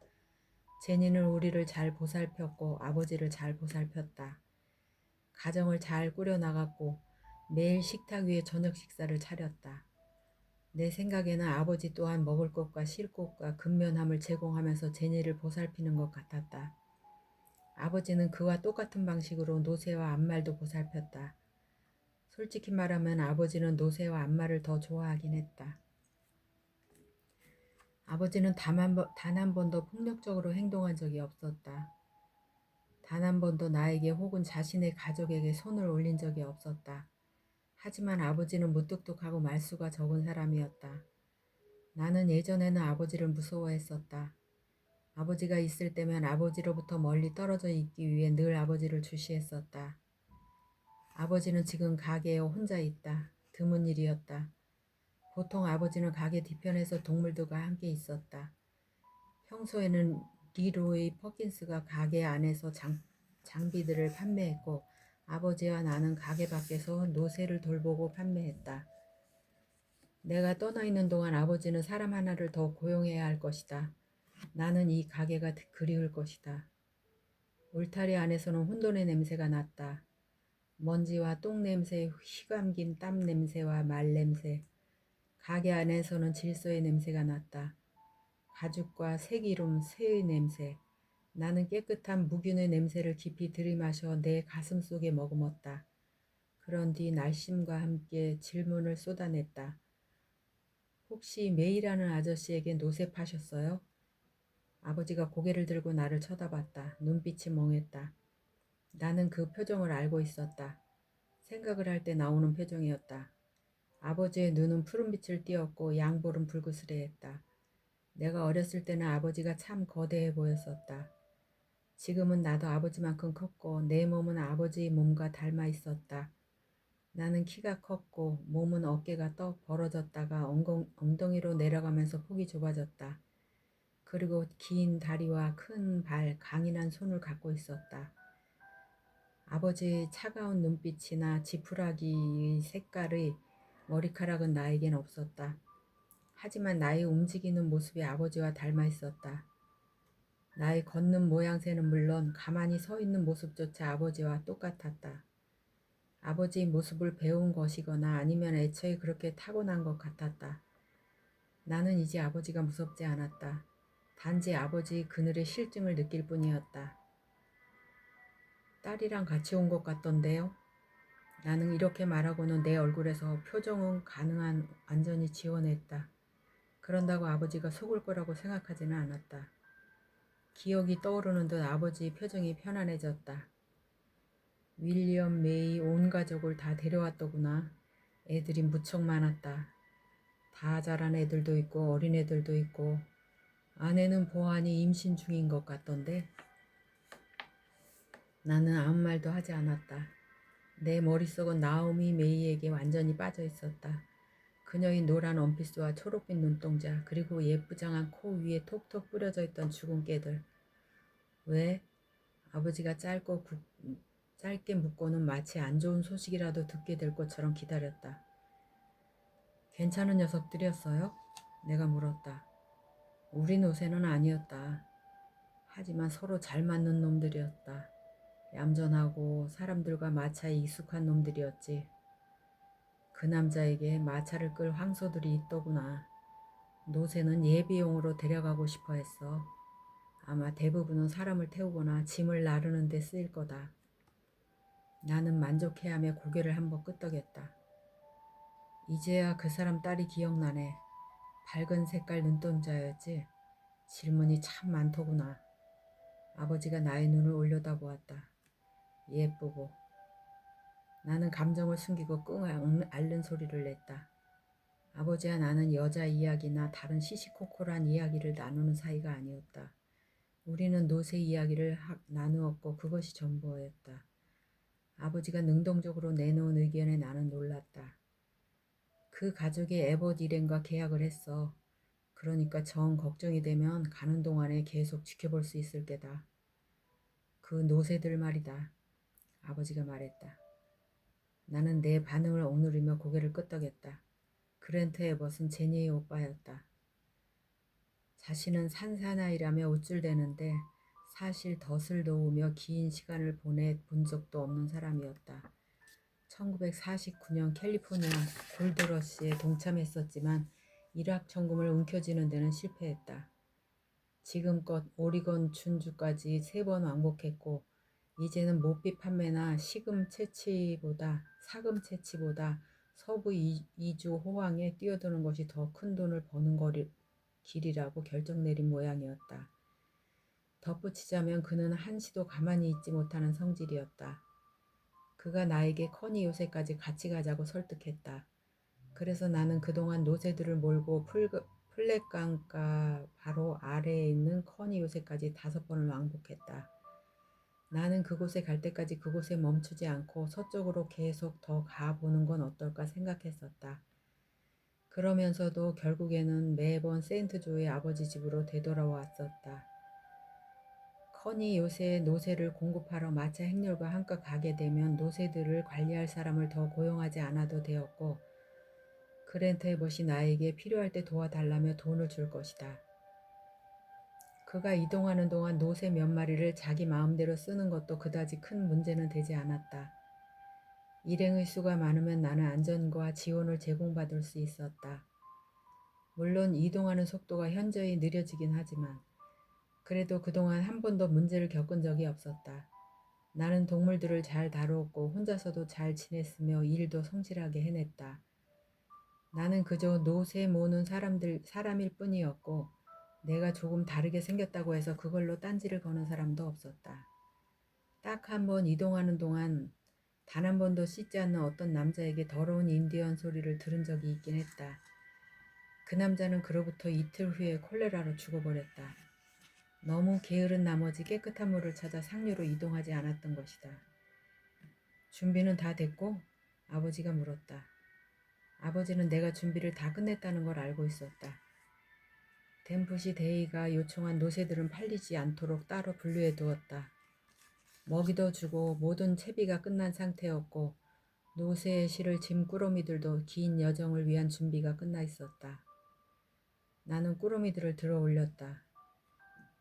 제니는 우리를 잘 보살폈고 아버지를 잘 보살폈다. 가정을 잘 꾸려나갔고 매일 식탁 위에 저녁 식사를 차렸다. 내 생각에는 아버지 또한 먹을 것과 쉴 곳과 근면함을 제공하면서 제니를 보살피는 것 같았다. 아버지는 그와 똑같은 방식으로 노새와 암말도 보살폈다. 솔직히 말하면 아버지는 노새와 암말을 더 좋아하긴 했다. 아버지는 단 한 번도 폭력적으로 행동한 적이 없었다. 단 한 번도 나에게 혹은 자신의 가족에게 손을 올린 적이 없었다. 하지만 아버지는 무뚝뚝하고 말수가 적은 사람이었다. 나는 예전에는 아버지를 무서워했었다. 아버지가 있을 때면 아버지로부터 멀리 떨어져 있기 위해 늘 아버지를 주시했었다. 아버지는 지금 가게에 혼자 있다. 드문 일이었다. 보통 아버지는 가게 뒤편에서 동물들과 함께 있었다. 평소에는 리로이 퍼킨스가 가게 안에서 장비들을 판매했고 아버지와 나는 가게 밖에서 노새를 돌보고 판매했다. 내가 떠나 있는 동안 아버지는 사람 하나를 더 고용해야 할 것이다. 나는 이 가게가 그리울 것이다. 울타리 안에서는 혼돈의 냄새가 났다. 먼지와 똥 냄새, 휘감긴 땀 냄새와 말 냄새. 가게 안에서는 질소의 냄새가 났다. 가죽과 새기름, 새의 냄새. 나는 깨끗한 무균의 냄새를 깊이 들이마셔 내 가슴 속에 머금었다. 그런 뒤 날심과 함께 질문을 쏟아냈다. 혹시 메이라는 아저씨에게 노새 파셨어요? 아버지가 고개를 들고 나를 쳐다봤다. 눈빛이 멍했다. 나는 그 표정을 알고 있었다. 생각을 할 때 나오는 표정이었다. 아버지의 눈은 푸른빛을 띠었고 양볼은 불그스레했다. 내가 어렸을 때는 아버지가 참 거대해 보였었다. 지금은 나도 아버지만큼 컸고 내 몸은 아버지의 몸과 닮아 있었다. 나는 키가 컸고 몸은 어깨가 떡 벌어졌다가 엉덩이로 내려가면서 폭이 좁아졌다. 그리고 긴 다리와 큰 발, 강인한 손을 갖고 있었다. 아버지의 차가운 눈빛이나 지푸라기의 색깔의 머리카락은 나에겐 없었다. 하지만 나의 움직이는 모습이 아버지와 닮아 있었다. 나의 걷는 모양새는 물론 가만히 서 있는 모습조차 아버지와 똑같았다. 아버지의 모습을 배운 것이거나 아니면 애초에 그렇게 타고난 것 같았다. 나는 이제 아버지가 무섭지 않았다. 단지 아버지의 그늘의 실증을 느낄 뿐이었다. 딸이랑 같이 온 것 같던데요? 나는 이렇게 말하고는 내 얼굴에서 표정은 가능한 완전히 지워냈다. 그런다고 아버지가 속을 거라고 생각하지는 않았다. 기억이 떠오르는 듯 아버지의 표정이 편안해졌다. 윌리엄, 메이 온 가족을 다 데려왔더구나. 애들이 무척 많았다. 다 자란 애들도 있고 어린애들도 있고 아내는 보아하니 임신 중인 것 같던데. 나는 아무 말도 하지 않았다. 내 머릿속은 나오미 메이에게 완전히 빠져 있었다. 그녀의 노란 원피스와 초록빛 눈동자 그리고 예쁘장한 코 위에 톡톡 뿌려져 있던 주근깨들. 왜? 아버지가 짧게 묻고는 마치 안 좋은 소식이라도 듣게 될 것처럼 기다렸다. 괜찮은 녀석들이었어요? 내가 물었다. 우리 노새는 아니었다. 하지만 서로 잘 맞는 놈들이었다. 얌전하고 사람들과 마차에 익숙한 놈들이었지. 그 남자에게 마차를 끌 황소들이 있더구나. 노새는 예비용으로 데려가고 싶어 했어. 아마 대부분은 사람을 태우거나 짐을 나르는 데 쓰일 거다. 나는 만족해하며 고개를 한번 끄덕였다. 이제야 그 사람 딸이 기억나네. 밝은 색깔 눈동자였지. 질문이 참 많더구나. 아버지가 나의 눈을 올려다보았다. 예쁘고. 나는 감정을 숨기고 끙 앓는 소리를 냈다. 아버지와 나는 여자 이야기나 다른 시시콜콜한 이야기를 나누는 사이가 아니었다. 우리는 노새 이야기를 나누었고 그것이 전부였다. 아버지가 능동적으로 내놓은 의견에 나는 놀랐다. 그 가족이 에버드 일행과 계약을 했어. 그러니까 정 걱정이 되면 가는 동안에 계속 지켜볼 수 있을 게다. 그 노새들 말이다. 아버지가 말했다. 나는 내 반응을 억누르며 고개를 끄덕였다. 그랜트 에벗은 제니의 오빠였다. 자신은 산사나이라며 우쭐대는데 사실 덫을 놓으며 긴 시간을 보내본 적도 없는 사람이었다. 1949년 캘리포니아 골드러시에 동참했었지만 일학 천금을 움켜쥐는 데는 실패했다. 지금껏 오리건 준주까지 3번 왕복했고 이제는 모피 판매나 사금 채취보다 서부 이주 호황에 뛰어드는 것이 더 큰 돈을 버는 길이라고 결정 내린 모양이었다. 덧붙이자면 그는 한시도 가만히 있지 못하는 성질이었다. 그가 나에게 커니 요새까지 같이 가자고 설득했다. 그래서 나는 그동안 노새들을 몰고 플랫강가 바로 아래에 있는 커니 요새까지 5번을 왕복했다. 나는 그곳에 갈 때까지 그곳에 멈추지 않고 서쪽으로 계속 더 가보는 건 어떨까 생각했었다. 그러면서도 결국에는 매번 세인트조의 아버지 집으로 되돌아왔었다. 커니 요새의 노새를 공급하러 마차 행렬과 한껏 가게 되면 노새들을 관리할 사람을 더 고용하지 않아도 되었고 그랜트 에봇이 나에게 필요할 때 도와달라며 돈을 줄 것이다. 그가 이동하는 동안 노새 몇 마리를 자기 마음대로 쓰는 것도 그다지 큰 문제는 되지 않았다. 일행의 수가 많으면 나는 안전과 지원을 제공받을 수 있었다. 물론 이동하는 속도가 현저히 느려지긴 하지만 그래도 그동안 한 번도 문제를 겪은 적이 없었다. 나는 동물들을 잘 다루었고 혼자서도 잘 지냈으며 일도 성실하게 해냈다. 나는 그저 노새 모는 사람일 뿐이었고 내가 조금 다르게 생겼다고 해서 그걸로 딴지를 거는 사람도 없었다. 딱 한 번 이동하는 동안 단 한 번도 씻지 않는 어떤 남자에게 더러운 인디언 소리를 들은 적이 있긴 했다. 그 남자는 그로부터 이틀 후에 콜레라로 죽어버렸다. 너무 게으른 나머지 깨끗한 물을 찾아 상류로 이동하지 않았던 것이다. 준비는 다 됐고? 아버지가 물었다. 아버지는 내가 준비를 다 끝냈다는 걸 알고 있었다. 댐프시 데이가 요청한 노새들은 팔리지 않도록 따로 분류해 두었다. 먹이도 주고 모든 채비가 끝난 상태였고 노새에 실을 짐꾸러미들도 긴 여정을 위한 준비가 끝나 있었다. 나는 꾸러미들을 들어 올렸다.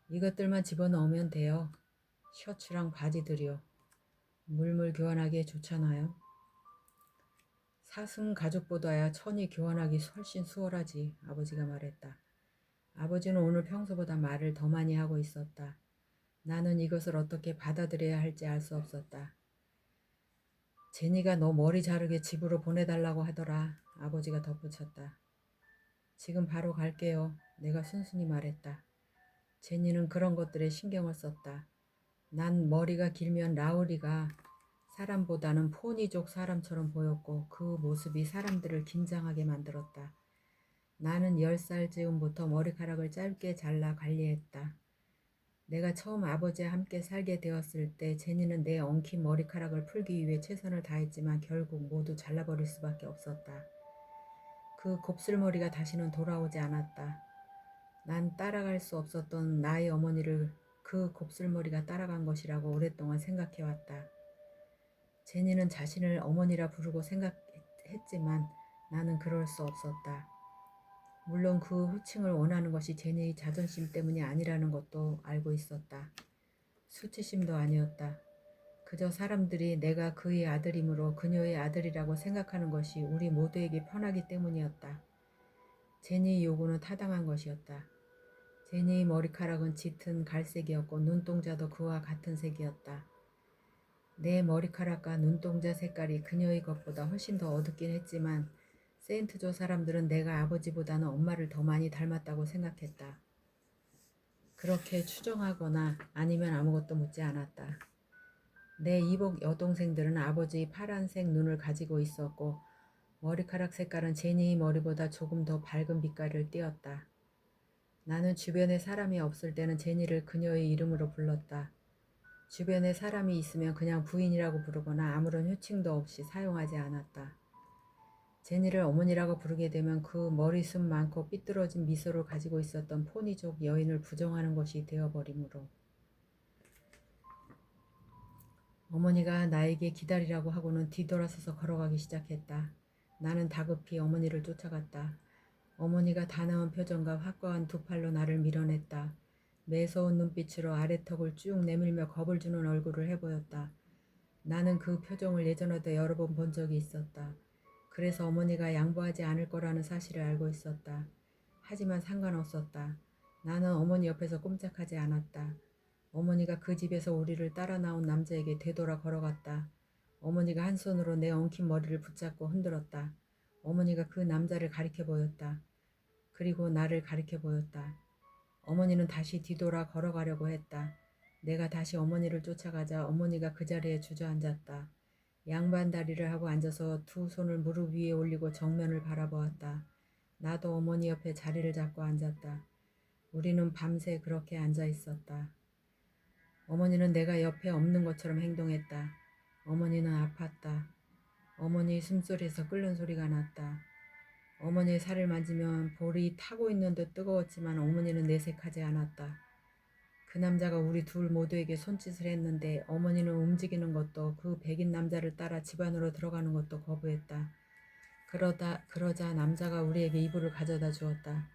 이것들만 집어넣으면 돼요. 셔츠랑 바지들이요. 물물 교환하기에 좋잖아요. 사슴 가죽보다야 천이 교환하기 훨씬 수월하지. 아버지가 말했다. 아버지는 오늘 평소보다 말을 더 많이 하고 있었다. 나는 이것을 어떻게 받아들여야 할지 알 수 없었다. 제니가 너 머리 자르게 집으로 보내달라고 하더라. 아버지가 덧붙였다. 지금 바로 갈게요. 내가 순순히 말했다. 제니는 그런 것들에 신경을 썼다. 난 머리가 길면 라우리가 사람보다는 포니족 사람처럼 보였고 그 모습이 사람들을 긴장하게 만들었다. 나는 10살 즈음부터 머리카락을 짧게 잘라 관리했다. 내가 처음 아버지와 함께 살게 되었을 때 제니는 내 엉킨 머리카락을 풀기 위해 최선을 다했지만 결국 모두 잘라버릴 수밖에 없었다. 그 곱슬머리가 다시는 돌아오지 않았다. 난 따라갈 수 없었던 나의 어머니를 그 곱슬머리가 따라간 것이라고 오랫동안 생각해왔다. 제니는 자신을 어머니라 부르고 생각했지만 나는 그럴 수 없었다. 물론 그 호칭을 원하는 것이 제니의 자존심 때문이 아니라는 것도 알고 있었다. 수치심도 아니었다. 그저 사람들이 내가 그의 아들이므로 그녀의 아들이라고 생각하는 것이 우리 모두에게 편하기 때문이었다. 제니의 요구는 타당한 것이었다. 제니의 머리카락은 짙은 갈색이었고 눈동자도 그와 같은 색이었다. 내 머리카락과 눈동자 색깔이 그녀의 것보다 훨씬 더 어둡긴 했지만 세인트조 사람들은 내가 아버지보다는 엄마를 더 많이 닮았다고 생각했다. 그렇게 추정하거나 아니면 아무것도 묻지 않았다. 내 이복 여동생들은 아버지의 파란색 눈을 가지고 있었고 머리카락 색깔은 제니의 머리보다 조금 더 밝은 빛깔을 띠었다. 나는 주변에 사람이 없을 때는 제니를 그녀의 이름으로 불렀다. 주변에 사람이 있으면 그냥 부인이라고 부르거나 아무런 호칭도 없이 사용하지 않았다. 제니를 어머니라고 부르게 되면 그 머리숱 많고 삐뚤어진 미소를 가지고 있었던 포니족 여인을 부정하는 것이 되어버리므로 어머니가 나에게 기다리라고 하고는 뒤돌아서서 걸어가기 시작했다. 나는 다급히 어머니를 쫓아갔다. 어머니가 단아한 표정과 확고한 두 팔로 나를 밀어냈다. 매서운 눈빛으로 아래턱을 쭉 내밀며 겁을 주는 얼굴을 해보였다. 나는 그 표정을 예전에도 여러 번 본 적이 있었다. 그래서 어머니가 양보하지 않을 거라는 사실을 알고 있었다. 하지만 상관없었다. 나는 어머니 옆에서 꼼짝하지 않았다. 어머니가 그 집에서 우리를 따라 나온 남자에게 되돌아 걸어갔다. 어머니가 한 손으로 내 엉킨 머리를 붙잡고 흔들었다. 어머니가 그 남자를 가리켜 보였다. 그리고 나를 가리켜 보였다. 어머니는 다시 뒤돌아 걸어가려고 했다. 내가 다시 어머니를 쫓아가자 어머니가 그 자리에 주저앉았다. 양반 다리를 하고 앉아서 두 손을 무릎 위에 올리고 정면을 바라보았다. 나도 어머니 옆에 자리를 잡고 앉았다. 우리는 밤새 그렇게 앉아 있었다. 어머니는 내가 옆에 없는 것처럼 행동했다. 어머니는 아팠다. 어머니의 숨소리에서 끓는 소리가 났다. 어머니의 살을 만지면 볼이 타고 있는 듯 뜨거웠지만 어머니는 내색하지 않았다. 그 남자가 우리 둘 모두에게 손짓을 했는데 어머니는 움직이는 것도 그 백인 남자를 따라 집 안으로 들어가는 것도 거부했다. 그러자 남자가 우리에게 이불을 가져다 주었다.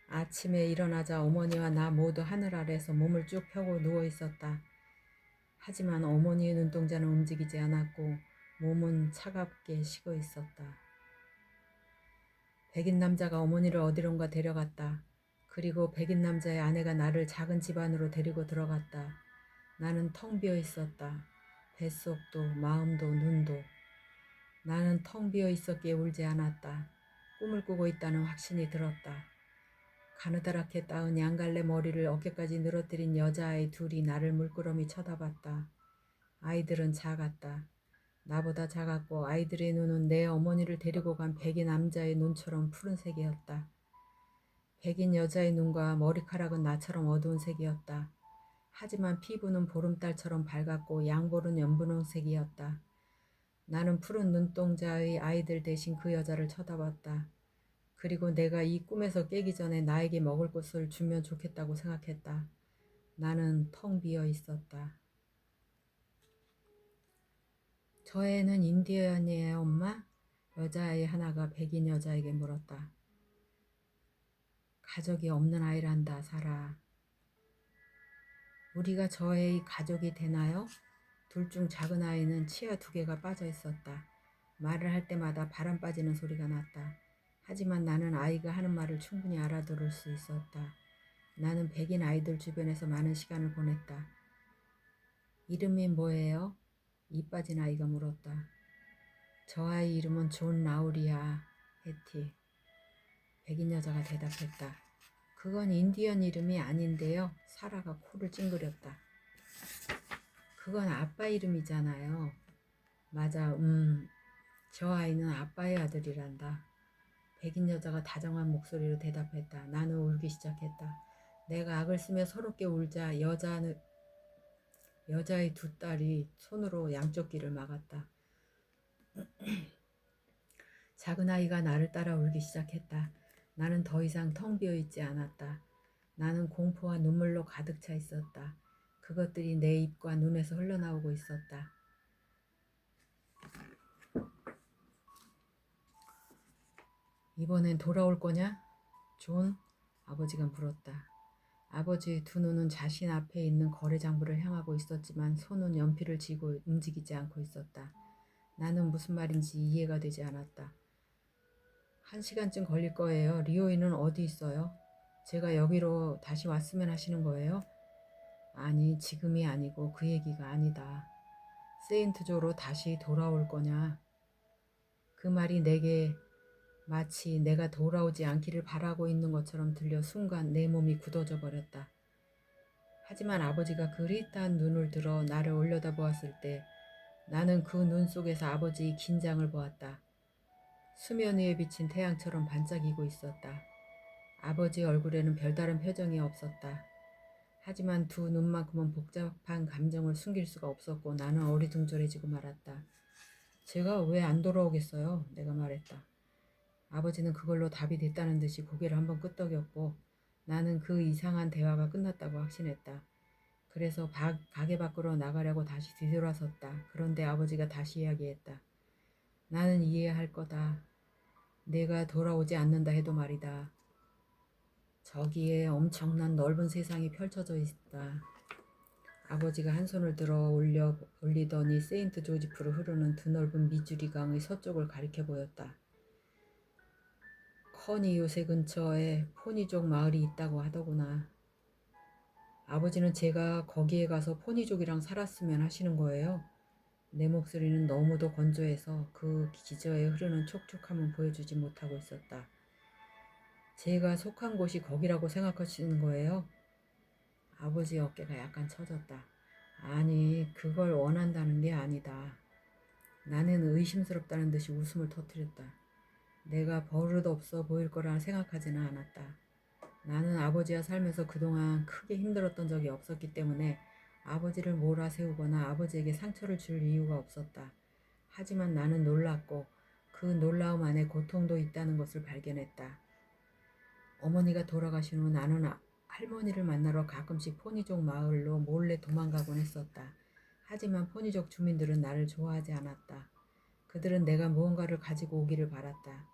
아침에 일어나자 어머니와 나 모두 하늘 아래에서 몸을 쭉 펴고 누워 있었다. 하지만 어머니의 눈동자는 움직이지 않았고 몸은 차갑게 식어 있었다. 백인 남자가 어머니를 어디론가 데려갔다. 그리고 백인 남자의 아내가 나를 작은 집 안으로 데리고 들어갔다. 나는 텅 비어 있었다. 뱃속도 마음도 눈도. 나는 텅 비어 있었기에 울지 않았다. 꿈을 꾸고 있다는 확신이 들었다. 가느다랗게 따은 양갈래 머리를 어깨까지 늘어뜨린 여자아이 둘이 나를 물끄러미 쳐다봤다. 아이들은 작았다. 나보다 작았고 아이들의 눈은 내 어머니를 데리고 간 백인 남자의 눈처럼 푸른색이었다. 백인 여자의 눈과 머리카락은 나처럼 어두운 색이었다. 하지만 피부는 보름달처럼 밝았고 양볼은 연분홍색이었다. 나는 푸른 눈동자의 아이들 대신 그 여자를 쳐다봤다. 그리고 내가 이 꿈에서 깨기 전에 나에게 먹을 것을 주면 좋겠다고 생각했다. 나는 텅 비어 있었다. 저 애는 인디언이에요, 엄마? 여자아이 하나가 백인 여자에게 물었다. 가족이 없는 아이란다, 사라. 우리가 저 애의 가족이 되나요? 둘 중 작은 아이는 치아 두 개가 빠져 있었다. 말을 할 때마다 바람 빠지는 소리가 났다. 하지만 나는 아이가 하는 말을 충분히 알아들을 수 있었다. 나는 백인 아이들 주변에서 많은 시간을 보냈다. 이름이 뭐예요? 이 빠진 아이가 물었다. 저 아이 이름은 존 라우리야, 해티. 백인 여자가 대답했다. 그건 인디언 이름이 아닌데요. 사라가 코를 찡그렸다. 그건 아빠 이름이잖아요. 맞아, 저 아이는 아빠의 아들이란다. 백인 여자가 다정한 목소리로 대답했다. 나는 울기 시작했다. 내가 악을 쓰며 서럽게 울자 여자의 두 딸이 손으로 양쪽 귀를 막았다. 작은 아이가 나를 따라 울기 시작했다. 나는 더 이상 텅 비어 있지 않았다. 나는 공포와 눈물로 가득 차 있었다. 그것들이 내 입과 눈에서 흘러나오고 있었다. 이번엔 돌아올 거냐? 존? 아버지가 물었다. 아버지의 두 눈은 자신 앞에 있는 거래장부를 향하고 있었지만 손은 연필을 쥐고 움직이지 않고 있었다. 나는 무슨 말인지 이해가 되지 않았다. 1시간쯤 걸릴 거예요. 리오이는 어디 있어요? 제가 여기로 다시 왔으면 하시는 거예요? 아니, 지금이 아니고 그 얘기가 아니다. 세인트조로 다시 돌아올 거냐? 그 말이 내게 마치 내가 돌아오지 않기를 바라고 있는 것처럼 들려 순간 내 몸이 굳어져 버렸다. 하지만 아버지가 그 흐릿한 눈을 들어 나를 올려다보았을 때 나는 그 눈 속에서 아버지의 긴장을 보았다. 수면 위에 비친 태양처럼 반짝이고 있었다. 아버지 얼굴에는 별다른 표정이 없었다. 하지만 두 눈만큼은 복잡한 감정을 숨길 수가 없었고 나는 어리둥절해지고 말았다. 제가 왜 안 돌아오겠어요? 내가 말했다. 아버지는 그걸로 답이 됐다는 듯이 고개를 한번 끄덕였고 나는 그 이상한 대화가 끝났다고 확신했다. 그래서 가게 밖으로 나가려고 다시 뒤돌아섰다. 그런데 아버지가 다시 이야기했다. 나는 이해할 거다. 내가 돌아오지 않는다 해도 말이다. 저기에 엄청난 넓은 세상이 펼쳐져 있다. 아버지가 한 손을 들어 올리더니 세인트 조지프로 흐르는 드넓은 미주리 강의 서쪽을 가리켜 보였다. 커니 요새 근처에 포니족 마을이 있다고 하더구나. 아버지는 제가 거기에 가서 포니족이랑 살았으면 하시는 거예요. 내 목소리는 너무도 건조해서 그 기저에 흐르는 촉촉함은 보여주지 못하고 있었다. 제가 속한 곳이 거기라고 생각하시는 거예요? 아버지 어깨가 약간 처졌다. 아니, 그걸 원한다는 게 아니다. 나는 의심스럽다는 듯이 웃음을 터뜨렸다. 내가 버릇없어 보일 거라 생각하지는 않았다. 나는 아버지와 살면서 그동안 크게 힘들었던 적이 없었기 때문에 아버지를 몰아세우거나 아버지에게 상처를 줄 이유가 없었다. 하지만 나는 놀랐고 그 놀라움 안에 고통도 있다는 것을 발견했다. 어머니가 돌아가신 후 나는 할머니를 만나러 가끔씩 포니족 마을로 몰래 도망가곤 했었다. 하지만 포니족 주민들은 나를 좋아하지 않았다. 그들은 내가 무언가를 가지고 오기를 바랐다.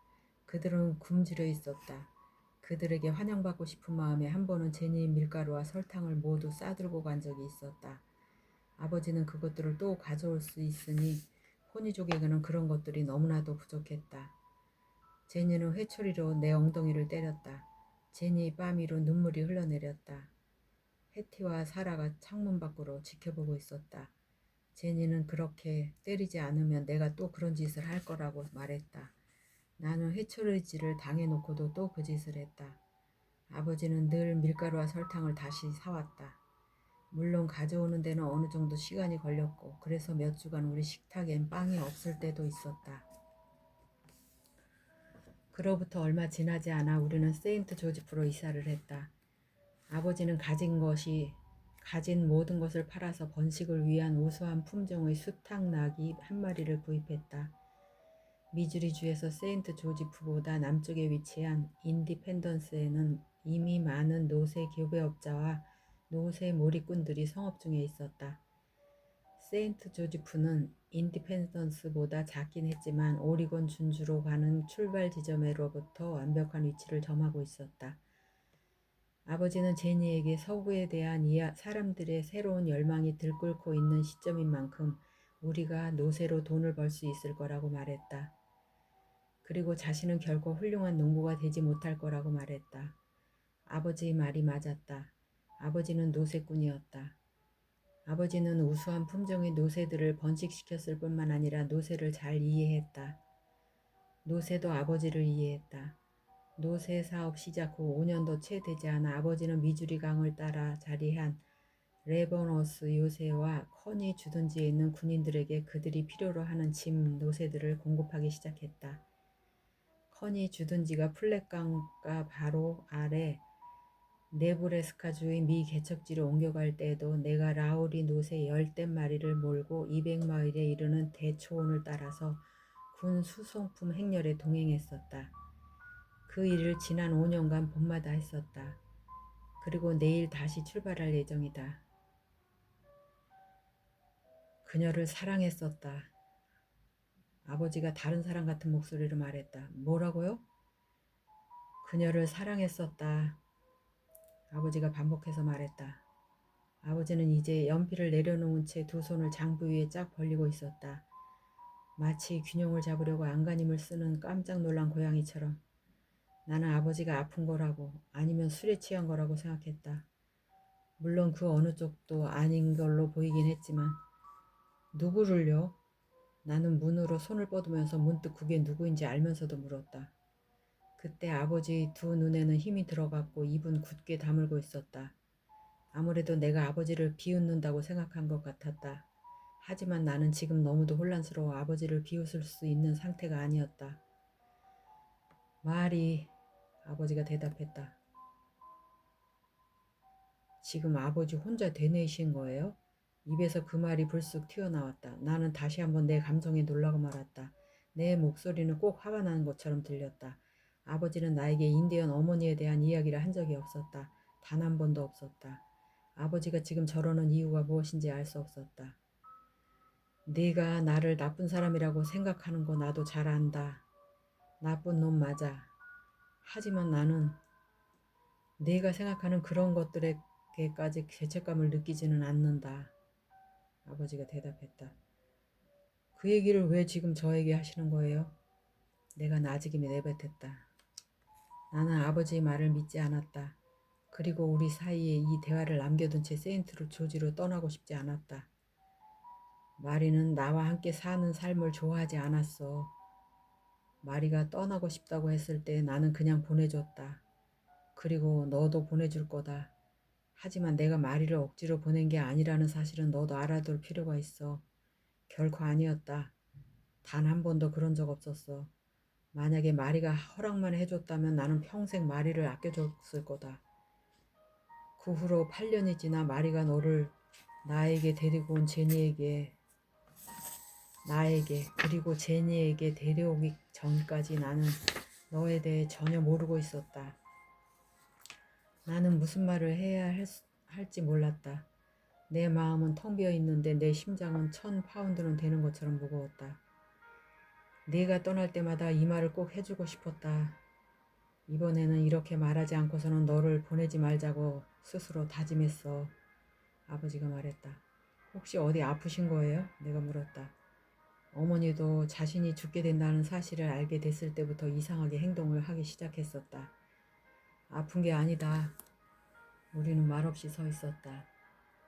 그들은 굶주려 있었다. 그들에게 환영받고 싶은 마음에 한 번은 제니의 밀가루와 설탕을 모두 싸들고 간 적이 있었다. 아버지는 그것들을 또 가져올 수 있으니 포니족에게는 그런 것들이 너무나도 부족했다. 제니는 회초리로 내 엉덩이를 때렸다. 제니의 뺨 위로 눈물이 흘러내렸다. 해티와 사라가 창문 밖으로 지켜보고 있었다. 제니는 그렇게 때리지 않으면 내가 또 그런 짓을 할 거라고 말했다. 나는 회초리질을 당해놓고도 또 그 짓을 했다. 아버지는 늘 밀가루와 설탕을 다시 사왔다. 물론 가져오는 데는 어느 정도 시간이 걸렸고 그래서 몇 주간 우리 식탁엔 빵이 없을 때도 있었다. 그로부터 얼마 지나지 않아 우리는 세인트 조지프로 이사를 했다. 아버지는 가진 모든 것을 팔아서 번식을 위한 우수한 품종의 수탉나귀 한 마리를 구입했다. 미주리주에서 세인트 조지프보다 남쪽에 위치한 인디펜던스에는 이미 많은 노새 교배업자와 노새 몰이꾼들이 성업 중에 있었다. 세인트 조지프는 인디펜던스보다 작긴 했지만 오리곤 준주로 가는 출발 지점으로부터 완벽한 위치를 점하고 있었다. 아버지는 제니에게 서구에 대한 사람들의 새로운 열망이 들끓고 있는 시점인 만큼 우리가 노새로 돈을 벌 수 있을 거라고 말했다. 그리고 자신은 결코 훌륭한 농부가 되지 못할 거라고 말했다. 아버지의 말이 맞았다. 아버지는 노새꾼이었다. 아버지는 우수한 품종의 노새들을 번식시켰을 뿐만 아니라 노새를 잘 이해했다. 노새도 아버지를 이해했다. 노새 사업 시작 후 5년도 채 되지 않아 아버지는 미주리 강을 따라 자리한 레버너스 요새와 커니 주둔지에 있는 군인들에게 그들이 필요로 하는 짐 노새들을 공급하기 시작했다. 커니 주둔지가 플랫강가 바로 아래 네브래스카주의 미 개척지로 옮겨갈 때에도 내가 라우리 노새 10댓마리를 몰고 200마일에 이르는 대초원을 따라서 군 수송품 행렬에 동행했었다. 그 일을 지난 5년간 봄마다 했었다. 그리고 내일 다시 출발할 예정이다. 그녀를 사랑했었다. 아버지가 다른 사람 같은 목소리로 말했다. 뭐라고요? 그녀를 사랑했었다. 아버지가 반복해서 말했다. 아버지는 이제 연필을 내려놓은 채 두 손을 장부 위에 쫙 벌리고 있었다. 마치 균형을 잡으려고 안간힘을 쓰는 깜짝 놀란 고양이처럼. 나는 아버지가 아픈 거라고 아니면 술에 취한 거라고 생각했다. 물론 그 어느 쪽도 아닌 걸로 보이긴 했지만. 누구를요? 나는 문으로 손을 뻗으면서 문득 그게 누구인지 알면서도 물었다. 그때 아버지 두 눈에는 힘이 들어갔고 입은 굳게 다물고 있었다. 아무래도 내가 아버지를 비웃는다고 생각한 것 같았다. 하지만 나는 지금 너무도 혼란스러워 아버지를 비웃을 수 있는 상태가 아니었다. 말이, 아버지가 대답했다. 지금 아버지 혼자 되뇌이신 거예요? 입에서 그 말이 불쑥 튀어나왔다. 나는 다시 한번 내 감정에 놀라고 말았다. 내 목소리는 꼭 화가 나는 것처럼 들렸다. 아버지는 나에게 인디언 어머니에 대한 이야기를 한 적이 없었다. 단 한 번도 없었다. 아버지가 지금 저러는 이유가 무엇인지 알 수 없었다. 네가 나를 나쁜 사람이라고 생각하는 거 나도 잘 안다. 나쁜 놈 맞아. 하지만 나는 네가 생각하는 그런 것들에게까지 죄책감을 느끼지는 않는다. 아버지가 대답했다. 그 얘기를 왜 지금 저에게 하시는 거예요? 내가 나직임에 내뱉었다. 나는 아버지의 말을 믿지 않았다. 그리고 우리 사이에 이 대화를 남겨둔 채 세인트루 조지로 떠나고 싶지 않았다. 마리는 나와 함께 사는 삶을 좋아하지 않았어. 마리가 떠나고 싶다고 했을 때 나는 그냥 보내줬다. 그리고 너도 보내줄 거다. 하지만 내가 마리를 억지로 보낸 게 아니라는 사실은 너도 알아둘 필요가 있어. 결코 아니었다. 단 한 번도 그런 적 없었어. 만약에 마리가 허락만 해줬다면 나는 평생 마리를 아껴줬을 거다. 그 후로 8년이 지나 마리가 너를 나에게 데리고 온 나에게 그리고 제니에게 데려오기 전까지 나는 너에 대해 전혀 모르고 있었다. 나는 무슨 말을 할지 몰랐다. 내 마음은 텅 비어 있는데 내 심장은 1000파운드는 되는 것처럼 무거웠다. 네가 떠날 때마다 이 말을 꼭 해주고 싶었다. 이번에는 이렇게 말하지 않고서는 너를 보내지 말자고 스스로 다짐했어. 아버지가 말했다. 혹시 어디 아프신 거예요? 내가 물었다. 어머니도 자신이 죽게 된다는 사실을 알게 됐을 때부터 이상하게 행동을 하기 시작했었다. 아픈 게 아니다. 우리는 말없이 서 있었다.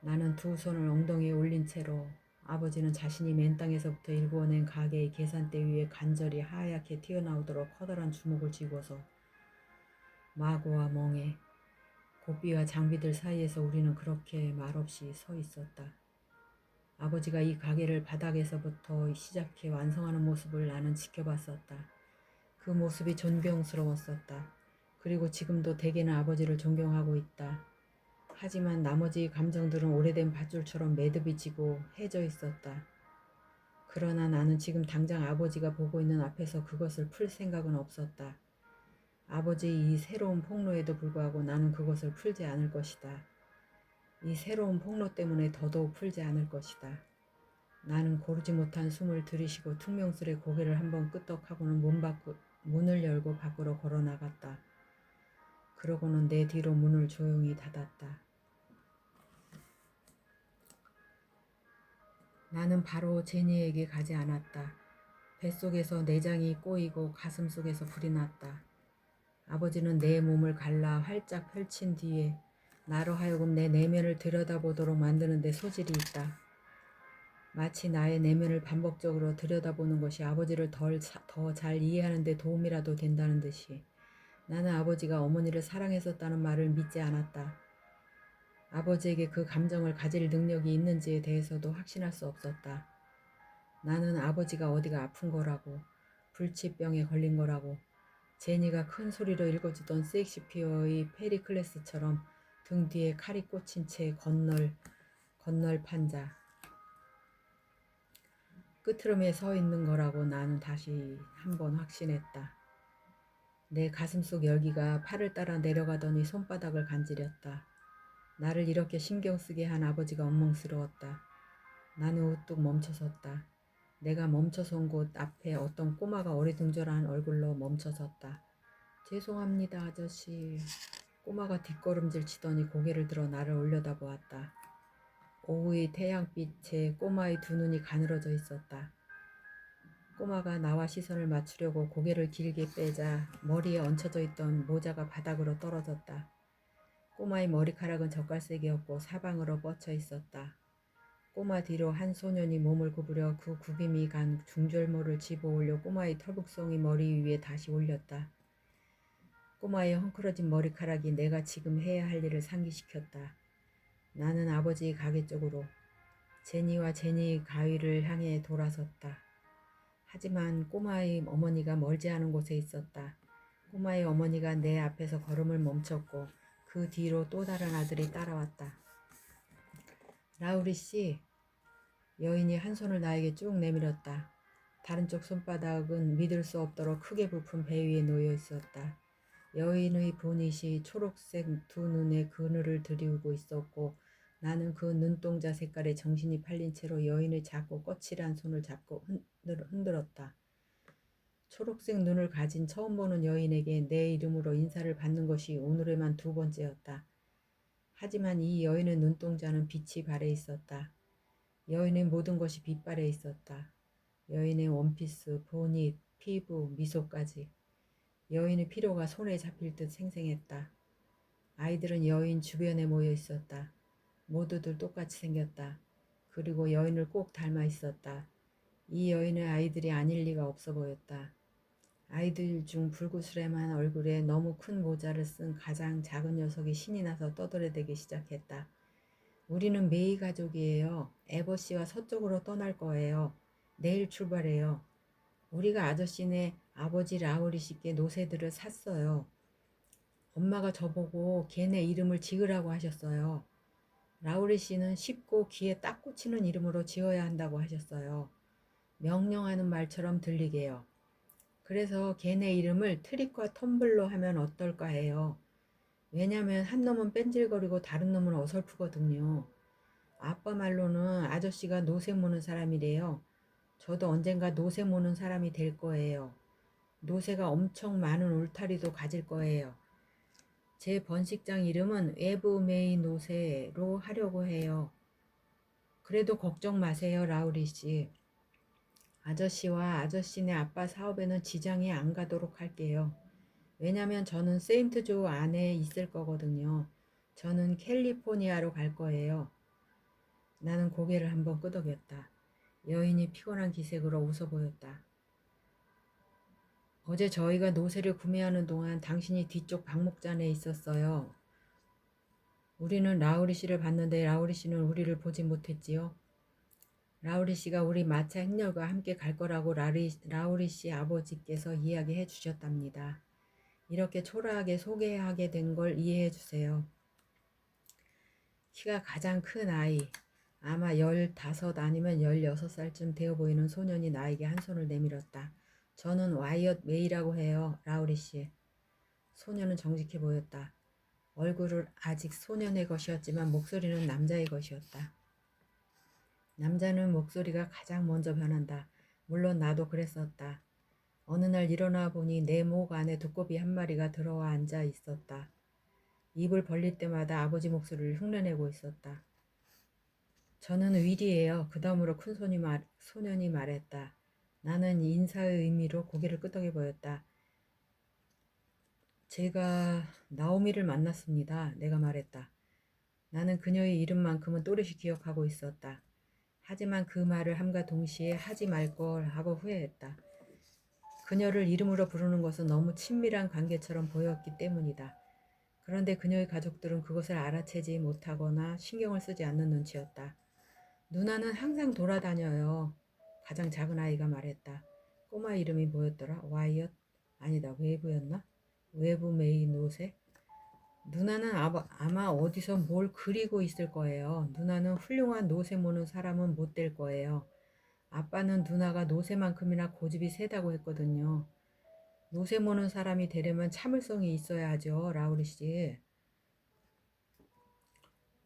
나는 두 손을 엉덩이에 올린 채로 아버지는 자신이 맨 땅에서부터 일구어낸 가게의 계산대 위에 간절히 하얗게 튀어나오도록 커다란 주먹을 쥐고서 마구와 멍에 고삐와 장비들 사이에서 우리는 그렇게 말없이 서 있었다. 아버지가 이 가게를 바닥에서부터 시작해 완성하는 모습을 나는 지켜봤었다. 그 모습이 존경스러웠었다. 그리고 지금도 대개는 아버지를 존경하고 있다. 하지만 나머지 감정들은 오래된 밧줄처럼 매듭이 지고 해져 있었다. 그러나 나는 지금 당장 아버지가 보고 있는 앞에서 그것을 풀 생각은 없었다. 아버지의 이 새로운 폭로에도 불구하고 나는 그것을 풀지 않을 것이다. 이 새로운 폭로 때문에 더더욱 풀지 않을 것이다. 나는 고르지 못한 숨을 들이쉬고 퉁명스레 고개를 한번 끄덕하고는 문을 열고 밖으로 걸어 나갔다. 그러고는 내 뒤로 문을 조용히 닫았다. 나는 바로 제니에게 가지 않았다. 뱃속에서 내장이 꼬이고 가슴속에서 불이 났다. 아버지는 내 몸을 갈라 활짝 펼친 뒤에 나로 하여금 내 내면을 들여다보도록 만드는 데 소질이 있다. 마치 나의 내면을 반복적으로 들여다보는 것이 아버지를 더 잘 이해하는 데 도움이라도 된다는 듯이 나는 아버지가 어머니를 사랑했었다는 말을 믿지 않았다. 아버지에게 그 감정을 가질 능력이 있는지에 대해서도 확신할 수 없었다. 나는 아버지가 어디가 아픈 거라고, 불치병에 걸린 거라고, 제니가 큰 소리로 읽어주던 셰익스피어의 페리클레스처럼 등 뒤에 칼이 꽂힌 채 건널 판자 끝으름에 서 있는 거라고 나는 다시 한번 확신했다. 내 가슴속 열기가 팔을 따라 내려가더니 손바닥을 간지렸다. 나를 이렇게 신경 쓰게 한 아버지가 원망스러웠다. 나는 우뚝 멈춰섰다. 내가 멈춰선 곳 앞에 어떤 꼬마가 어리둥절한 얼굴로 멈춰섰다. 죄송합니다, 아저씨. 꼬마가 뒷걸음질 치더니 고개를 들어 나를 올려다보았다. 오후의 태양빛에 꼬마의 두 눈이 가늘어져 있었다. 꼬마가 나와 시선을 맞추려고 고개를 길게 빼자 머리에 얹혀져 있던 모자가 바닥으로 떨어졌다. 꼬마의 머리카락은 젓갈색이었고 사방으로 뻗쳐 있었다. 꼬마 뒤로 한 소년이 몸을 구부려 그 구김이 간 중절모를 집어 올려 꼬마의 털북송이 머리 위에 다시 올렸다. 꼬마의 헝클어진 머리카락이 내가 지금 해야 할 일을 상기시켰다. 나는 아버지의 가게 쪽으로 제니와 제니의 가위를 향해 돌아섰다. 하지만 꼬마의 어머니가 멀지 않은 곳에 있었다. 꼬마의 어머니가 내 앞에서 걸음을 멈췄고 그 뒤로 또 다른 아들이 따라왔다. 라우리 씨, 여인이 한 손을 나에게 쭉 내밀었다. 다른 쪽 손바닥은 믿을 수 없도록 크게 부푼 배 위에 놓여 있었다. 여인의 보닛이 초록색 두 눈에 그늘을 들이우고 있었고 나는 그 눈동자 색깔에 정신이 팔린 채로 여인의 작고 거칠한 손을 잡고 흔들었다. 초록색 눈을 가진 처음 보는 여인에게 내 이름으로 인사를 받는 것이 오늘에만 두 번째였다. 하지만 이 여인의 눈동자는 빛이 발해 있었다. 여인의 모든 것이 빛발해 있었다. 여인의 원피스, 보닛, 피부, 미소까지. 여인의 피로가 손에 잡힐 듯 생생했다. 아이들은 여인 주변에 모여 있었다. 모두들 똑같이 생겼다. 그리고 여인을 꼭 닮아 있었다. 이 여인의 아이들이 아닐 리가 없어 보였다. 아이들 중 불구스름한 얼굴에 너무 큰 모자를 쓴 가장 작은 녀석이 신이 나서 떠들어대기 시작했다. 우리는 메이 가족이에요. 에버 씨와 서쪽으로 떠날 거예요. 내일 출발해요. 우리가 아저씨네 아버지 라우리 씨께 노새들을 샀어요. 엄마가 저보고 걔네 이름을 지으라고 하셨어요. 라우리 씨는 쉽고 귀에 딱 꽂히는 이름으로 지어야 한다고 하셨어요. 명령하는 말처럼 들리게요. 그래서 걔네 이름을 트릭과 텀블러 하면 어떨까 해요. 왜냐면 한 놈은 뺀질거리고 다른 놈은 어설프거든요. 아빠 말로는 아저씨가 노새 모는 사람이래요. 저도 언젠가 노새 모는 사람이 될 거예요. 노새가 엄청 많은 울타리도 가질 거예요. 제 번식장 이름은 웨브 메이 노새로 하려고 해요. 그래도 걱정 마세요, 라우리 씨. 아저씨와 아저씨네 아빠 사업에는 지장이 안 가도록 할게요. 왜냐면 저는 세인트조 안에 있을 거거든요. 저는 캘리포니아로 갈 거예요. 나는 고개를 한번 끄덕였다. 여인이 피곤한 기색으로 웃어 보였다. 어제 저희가 노새를 구매하는 동안 당신이 뒤쪽 방목잔에 있었어요. 우리는 라우리 씨를 봤는데 라우리 씨는 우리를 보지 못했지요. 라우리 씨가 우리 마차 행렬과 함께 갈 거라고 라우리 씨 아버지께서 이야기해 주셨답니다. 이렇게 초라하게 소개하게 된 걸 이해해 주세요. 키가 가장 큰 아이, 아마 15 아니면 16살쯤 되어 보이는 소년이 나에게 한 손을 내밀었다. 저는 와이엇 메이라고 해요, 라우리 씨. 소년은 정직해 보였다. 얼굴은 아직 소년의 것이었지만 목소리는 남자의 것이었다. 남자는 목소리가 가장 먼저 변한다. 물론 나도 그랬었다. 어느 날 일어나 보니 내 목 안에 두꺼비 한 마리가 들어와 앉아 있었다. 입을 벌릴 때마다 아버지 목소리를 흉내내고 있었다. 저는 윌이에요. 그 다음으로 큰 소년이 말했다. 나는 인사의 의미로 고개를 끄덕여 보였다. 제가 나오미를 만났습니다. 내가 말했다. 나는 그녀의 이름만큼은 또렷이 기억하고 있었다. 하지만 그 말을 함과 동시에 하지 말 걸 하고 후회했다. 그녀를 이름으로 부르는 것은 너무 친밀한 관계처럼 보였기 때문이다. 그런데 그녀의 가족들은 그것을 알아채지 못하거나 신경을 쓰지 않는 눈치였다. 누나는 항상 돌아다녀요. 가장 작은 아이가 말했다. 꼬마 이름이 뭐였더라? 와이엇? 아니다. 웨이브였나? 웨브 메이 노새? 누나는 아마 어디서 뭘 그리고 있을 거예요. 누나는 훌륭한 노새 모는 사람은 못 될 거예요. 아빠는 누나가 노새만큼이나 고집이 세다고 했거든요. 노새 모는 사람이 되려면 참을성이 있어야 하죠, 라우리 씨.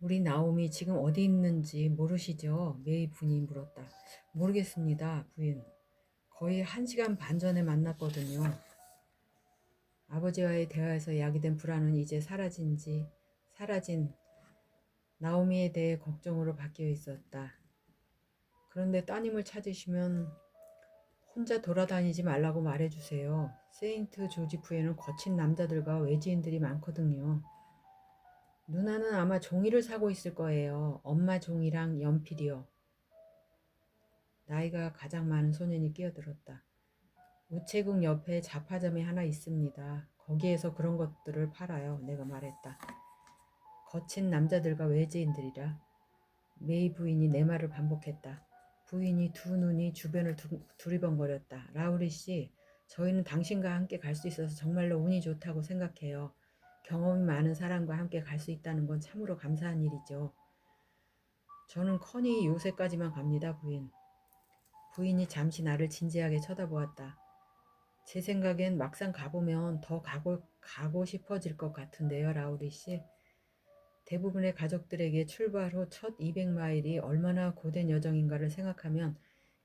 우리 나옴이 지금 어디 있는지 모르시죠? 메이 분이 물었다. 모르겠습니다, 부인. 거의 1시간 반 전에 만났거든요. 아버지와의 대화에서 야기된 불안은 이제 사라진 나오미에 대해 걱정으로 바뀌어 있었다. 그런데 따님을 찾으시면 혼자 돌아다니지 말라고 말해주세요. 세인트 조지프에는 거친 남자들과 외지인들이 많거든요. 누나는 아마 종이를 사고 있을 거예요. 엄마 종이랑 연필이요. 나이가 가장 많은 소년이 끼어들었다. 우체국 옆에 잡화점이 하나 있습니다. 거기에서 그런 것들을 팔아요. 내가 말했다. 거친 남자들과 외지인들이라. 메이 부인이 내 말을 반복했다. 부인이 두 눈이 주변을 두리번거렸다. 라우리 씨, 저희는 당신과 함께 갈 수 있어서 정말로 운이 좋다고 생각해요. 경험이 많은 사람과 함께 갈 수 있다는 건 참으로 감사한 일이죠. 저는 커니 요새까지만 갑니다, 부인. 부인이 잠시 나를 진지하게 쳐다보았다. 제 생각엔 막상 가보면 더 가고 싶어질 것 같은데요, 라우리 씨. 대부분의 가족들에게 출발 후 첫 200마일이 얼마나 고된 여정인가를 생각하면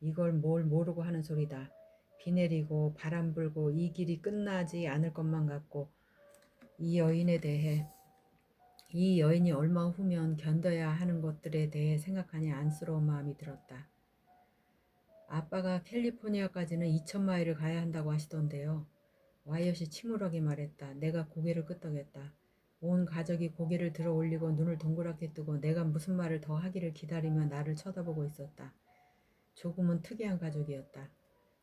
이걸 뭘 모르고 하는 소리다. 비 내리고 바람 불고 이 길이 끝나지 않을 것만 같고 이 여인에 대해 이 여인이 얼마 후면 견뎌야 하는 것들에 대해 생각하니 안쓰러운 마음이 들었다. 아빠가 캘리포니아까지는 2000마일을 가야 한다고 하시던데요. 와이엇이 침울하게 말했다. 내가 고개를 끄덕였다. 온 가족이 고개를 들어 올리고 눈을 동그랗게 뜨고 내가 무슨 말을 더 하기를 기다리며 나를 쳐다보고 있었다. 조금은 특이한 가족이었다.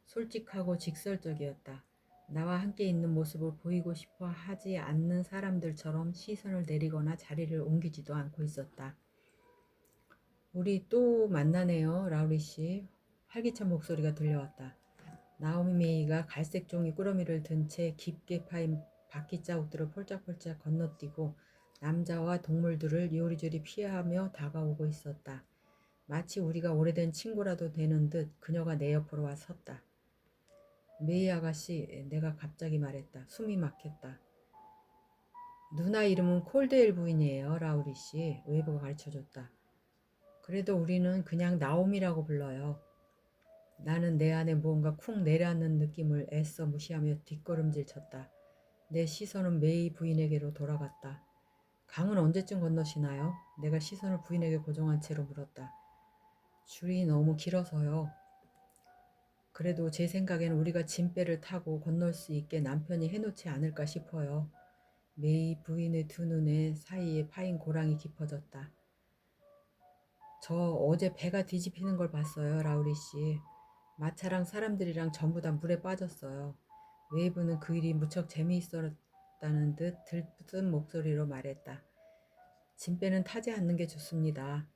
솔직하고 직설적이었다. 나와 함께 있는 모습을 보이고 싶어 하지 않는 사람들처럼 시선을 내리거나 자리를 옮기지도 않고 있었다. 우리 또 만나네요, 라우리 씨. 활기찬 목소리가 들려왔다. 나오미 메이가 갈색 종이 꾸러미를 든 채 깊게 파인 바퀴 자국들을 폴짝폴짝 건너뛰고 남자와 동물들을 요리조리 피하며 다가오고 있었다. 마치 우리가 오래된 친구라도 되는 듯 그녀가 내 옆으로 와 섰다. 메이 아가씨, 내가 갑자기 말했다. 숨이 막혔다. 누나 이름은 콜데일 부인이에요, 라우리 씨. 웨이브가 가르쳐줬다. 그래도 우리는 그냥 나옴이라고 불러요. 나는 내 안에 무언가 쿵 내려앉는 느낌을 애써 무시하며 뒷걸음질 쳤다. 내 시선은 메이 부인에게로 돌아갔다. 강은 언제쯤 건너시나요? 내가 시선을 부인에게 고정한 채로 물었다. 줄이 너무 길어서요. 그래도 제 생각엔 우리가 짐배를 타고 건널 수 있게 남편이 해놓지 않을까 싶어요. 메이 부인의 두 눈에 사이에 파인 고랑이 깊어졌다. 저 어제 배가 뒤집히는 걸 봤어요, 라우리 씨. 마차랑 사람들이랑 전부 다 물에 빠졌어요. 웨이브는 그 일이 무척 재미있었다는 듯 들뜬 목소리로 말했다. 짐배는 타지 않는 게 좋습니다.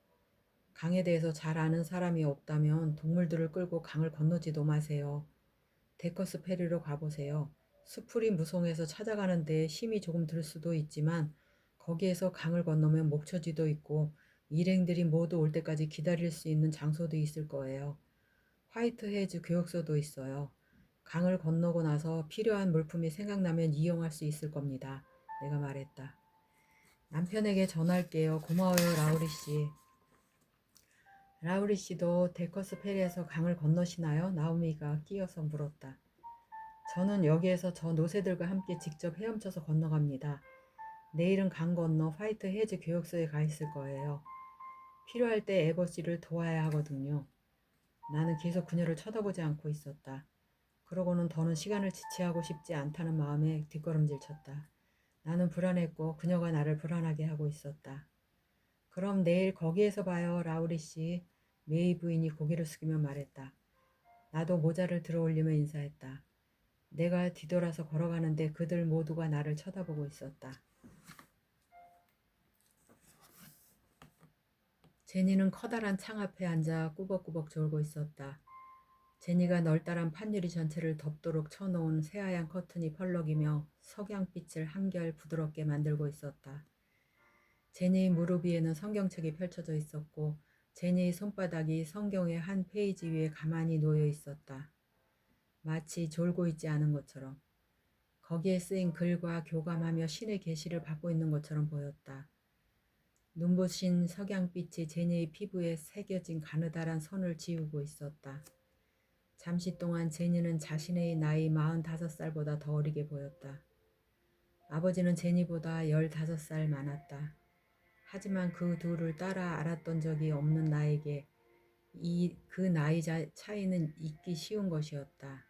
강에 대해서 잘 아는 사람이 없다면 동물들을 끌고 강을 건너지도 마세요. 데커스 페리로 가보세요. 수풀이 무성해서 찾아가는 데 힘이 조금 들 수도 있지만 거기에서 강을 건너면 목초지도 있고 일행들이 모두 올 때까지 기다릴 수 있는 장소도 있을 거예요. 화이트 헤즈 교육소도 있어요. 강을 건너고 나서 필요한 물품이 생각나면 이용할 수 있을 겁니다. 내가 말했다. 남편에게 전화할게요. 고마워요, 라우리 씨. 라우리 씨도 데커스 페리에서 강을 건너시나요? 나오미가 끼어서 물었다. 저는 여기에서 저 노새들과 함께 직접 헤엄쳐서 건너갑니다. 내일은 강 건너 화이트 헤즈 교육소에 가 있을 거예요. 필요할 때 에버씨를 도와야 하거든요. 나는 계속 그녀를 쳐다보지 않고 있었다. 그러고는 더는 시간을 지체하고 싶지 않다는 마음에 뒷걸음질 쳤다. 나는 불안했고 그녀가 나를 불안하게 하고 있었다. 그럼 내일 거기에서 봐요, 라우리 씨. 메이 부인이 고개를 숙이며 말했다. 나도 모자를 들어 올리며 인사했다. 내가 뒤돌아서 걸어가는데 그들 모두가 나를 쳐다보고 있었다. 제니는 커다란 창 앞에 앉아 꾸벅꾸벅 졸고 있었다. 제니가 널따란 판유리 전체를 덮도록 쳐놓은 새하얀 커튼이 펄럭이며 석양빛을 한결 부드럽게 만들고 있었다. 제니의 무릎 위에는 성경책이 펼쳐져 있었고 제니의 손바닥이 성경의 한 페이지 위에 가만히 놓여 있었다. 마치 졸고 있지 않은 것처럼. 거기에 쓰인 글과 교감하며 신의 계시를 받고 있는 것처럼 보였다. 눈부신 석양빛이 제니의 피부에 새겨진 가느다란 선을 지우고 있었다. 잠시 동안 제니는 자신의 나이 45살보다 더 어리게 보였다. 아버지는 제니보다 15살 많았다. 하지만 그 둘을 따라 알았던 적이 없는 나에게 그 나이 차이는 잊기 쉬운 것이었다.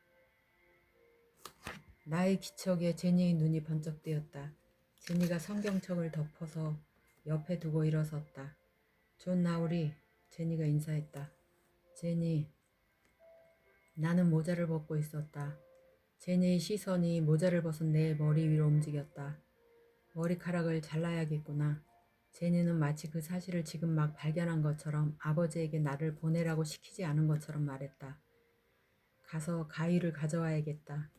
나의 기척에 제니의 눈이 번쩍 뜨였다. 제니가 성경책을 덮어서 옆에 두고 일어섰다. 존 나우리, 제니가 인사했다. 제니, 나는 모자를 벗고 있었다. 제니의 시선이 모자를 벗은 내 머리 위로 움직였다. 머리카락을 잘라야겠구나. 제니는 마치 그 사실을 지금 막 발견한 것처럼 아버지에게 나를 보내라고 시키지 않은 것처럼 말했다. 가서 가위를 가져와야겠다.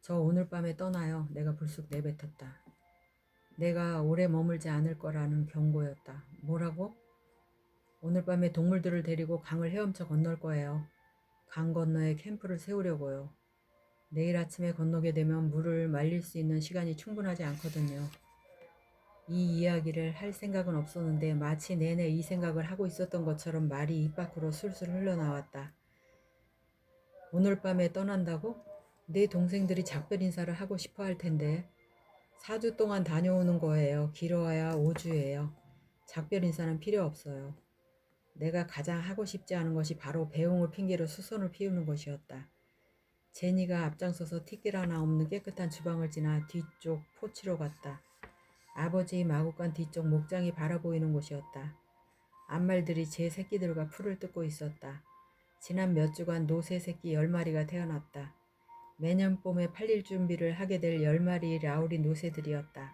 저 오늘 밤에 떠나요. 내가 불쑥 내뱉었다. 내가 오래 머물지 않을 거라는 경고였다. 뭐라고? 오늘 밤에 동물들을 데리고 강을 헤엄쳐 건널 거예요. 강 건너에 캠프를 세우려고요. 내일 아침에 건너게 되면 물을 말릴 수 있는 시간이 충분하지 않거든요. 이 이야기를 할 생각은 없었는데 마치 내내 이 생각을 하고 있었던 것처럼 말이 입 밖으로 술술 흘러나왔다. 오늘 밤에 떠난다고? 내 동생들이 작별 인사를 하고 싶어 할 텐데. 4주 동안 다녀오는 거예요. 길어야 5주예요. 작별 인사는 필요 없어요. 내가 가장 하고 싶지 않은 것이 바로 배웅을 핑계로 수선을 피우는 것이었다. 제니가 앞장서서 티끌 하나 없는 깨끗한 주방을 지나 뒤쪽 포치로 갔다. 아버지의 마구간 뒤쪽 목장이 바라보이는 곳이었다. 암말들이 제 새끼들과 풀을 뜯고 있었다. 지난 몇 주간 노새 새끼 10마리가 태어났다. 매년 봄에 팔릴 준비를 하게 될 10마리 라우리 노새들이었다.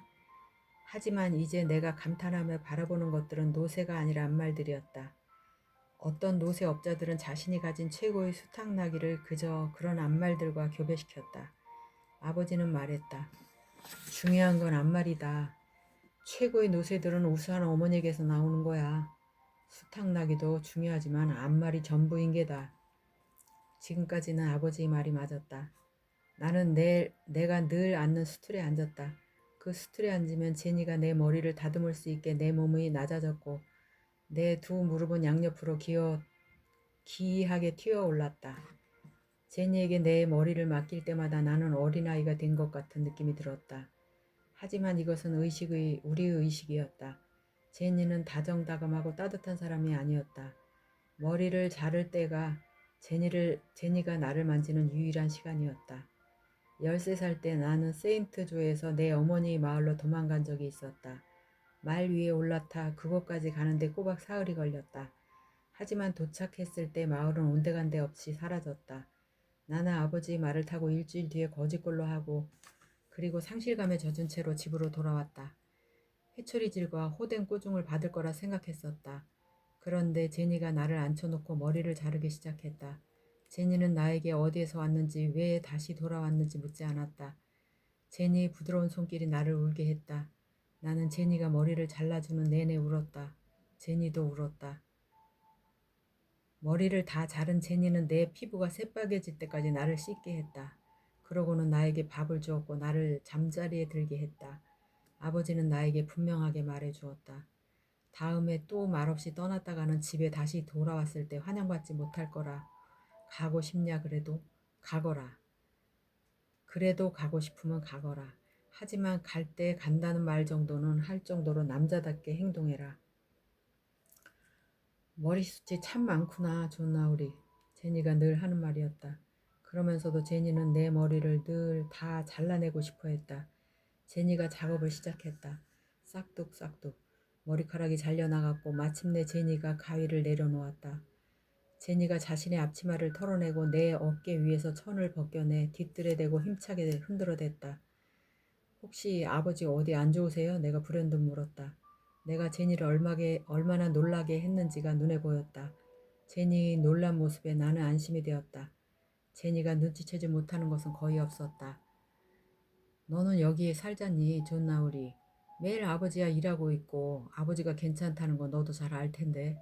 하지만 이제 내가 감탄하며 바라보는 것들은 노새가 아니라 암말들이었다. 어떤 노새 업자들은 자신이 가진 최고의 수탉나기를 그저 그런 암말들과 교배시켰다. 아버지는 말했다. 중요한 건 암말이다. 최고의 노새들은 우수한 어머니에게서 나오는 거야. 수탉나기도 중요하지만 암말이 전부인 게다. 지금까지는 아버지의 말이 맞았다. 나는 내가 늘 앉는 스툴에 앉았다. 그 스툴에 앉으면 제니가 내 머리를 다듬을 수 있게 내 몸이 낮아졌고 내 두 무릎은 양옆으로 기이하게 튀어 올랐다. 제니에게 내 머리를 맡길 때마다 나는 어린아이가 된 것 같은 느낌이 들었다. 하지만 이것은 우리의 의식이었다. 제니는 다정다감하고 따뜻한 사람이 아니었다. 머리를 자를 때가 제니가 나를 만지는 유일한 시간이었다. 13살 때 나는 세인트조에서 내 어머니의 마을로 도망간 적이 있었다. 말 위에 올라타 그곳까지 가는데 꼬박 사흘이 걸렸다. 하지만 도착했을 때 마을은 온데간데 없이 사라졌다. 나는 아버지의 말을 타고 일주일 뒤에 거짓골로 하고 그리고 상실감에 젖은 채로 집으로 돌아왔다. 회초리질과 호된 꾸중을 받을 거라 생각했었다. 그런데 제니가 나를 앉혀놓고 머리를 자르기 시작했다. 제니는 나에게 어디에서 왔는지 왜 다시 돌아왔는지 묻지 않았다. 제니의 부드러운 손길이 나를 울게 했다. 나는 제니가 머리를 잘라주는 내내 울었다. 제니도 울었다. 머리를 다 자른 제니는 내 피부가 새빨개질 때까지 나를 씻게 했다. 그러고는 나에게 밥을 주었고 나를 잠자리에 들게 했다. 아버지는 나에게 분명하게 말해주었다. 다음에 또 말없이 떠났다가는 집에 다시 돌아왔을 때 환영받지 못할 거라. 가고 싶냐 그래도 가거라. 그래도 가고 싶으면 가거라. 하지만 갈 때 간다는 말 정도는 할 정도로 남자답게 행동해라. 머리숱이 참 많구나, 존나우리. 제니가 늘 하는 말이었다. 그러면서도 제니는 내 머리를 늘 다 잘라내고 싶어 했다. 제니가 작업을 시작했다. 싹둑싹둑. 머리카락이 잘려나갔고 마침내 제니가 가위를 내려놓았다. 제니가 자신의 앞치마를 털어내고 내 어깨 위에서 천을 벗겨내 뒤뜰에 대고 힘차게 흔들어댔다. 혹시 아버지 어디 안 좋으세요? 내가 불현듯 물었다. 내가 제니를 얼마나 놀라게 했는지가 눈에 보였다. 제니의 놀란 모습에 나는 안심이 되었다. 제니가 눈치채지 못하는 것은 거의 없었다. 너는 여기에 살잖니, 존 나우리. 매일 아버지야 일하고 있고 아버지가 괜찮다는 거 너도 잘 알 텐데.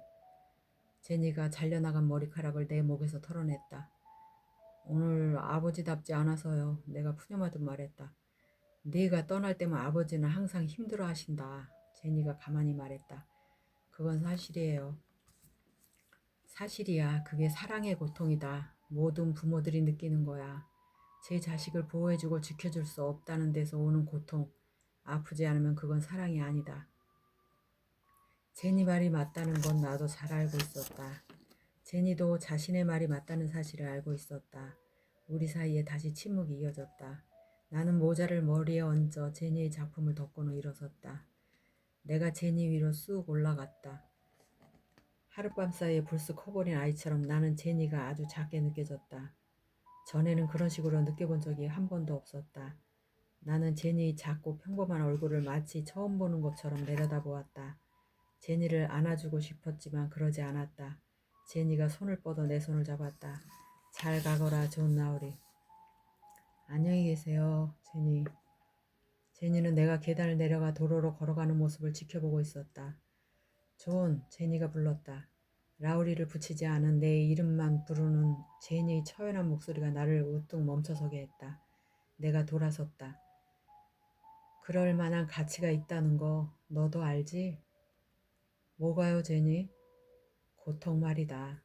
제니가 잘려나간 머리카락을 내 목에서 털어냈다. 오늘 아버지답지 않아서요. 내가 푸념하듯 말했다. 네가 떠날 때면 아버지는 항상 힘들어 하신다. 제니가 가만히 말했다. 그건 사실이에요. 사실이야. 그게 사랑의 고통이다. 모든 부모들이 느끼는 거야. 제 자식을 보호해주고 지켜줄 수 없다는 데서 오는 고통, 아프지 않으면 그건 사랑이 아니다. 제니 말이 맞다는 건 나도 잘 알고 있었다. 제니도 자신의 말이 맞다는 사실을 알고 있었다. 우리 사이에 다시 침묵이 이어졌다. 나는 모자를 머리에 얹어 제니의 작품을 덮고는 일어섰다. 내가 제니 위로 쑥 올라갔다. 하룻밤 사이에 불쑥 커버린 아이처럼 나는 제니가 아주 작게 느껴졌다. 전에는 그런 식으로 느껴본 적이 한 번도 없었다. 나는 제니의 작고 평범한 얼굴을 마치 처음 보는 것처럼 내려다보았다. 제니를 안아주고 싶었지만 그러지 않았다. 제니가 손을 뻗어 내 손을 잡았다. 잘 가거라, 존 나우리. 안녕히 계세요, 제니. 제니는 내가 계단을 내려가 도로로 걸어가는 모습을 지켜보고 있었다. 존, 제니가 불렀다. 라우리를 붙이지 않은 내 이름만 부르는 제니의 처연한 목소리가 나를 우뚝 멈춰서게 했다. 내가 돌아섰다. 그럴 만한 가치가 있다는 거 너도 알지? 뭐가요, 제니? 고통 말이다.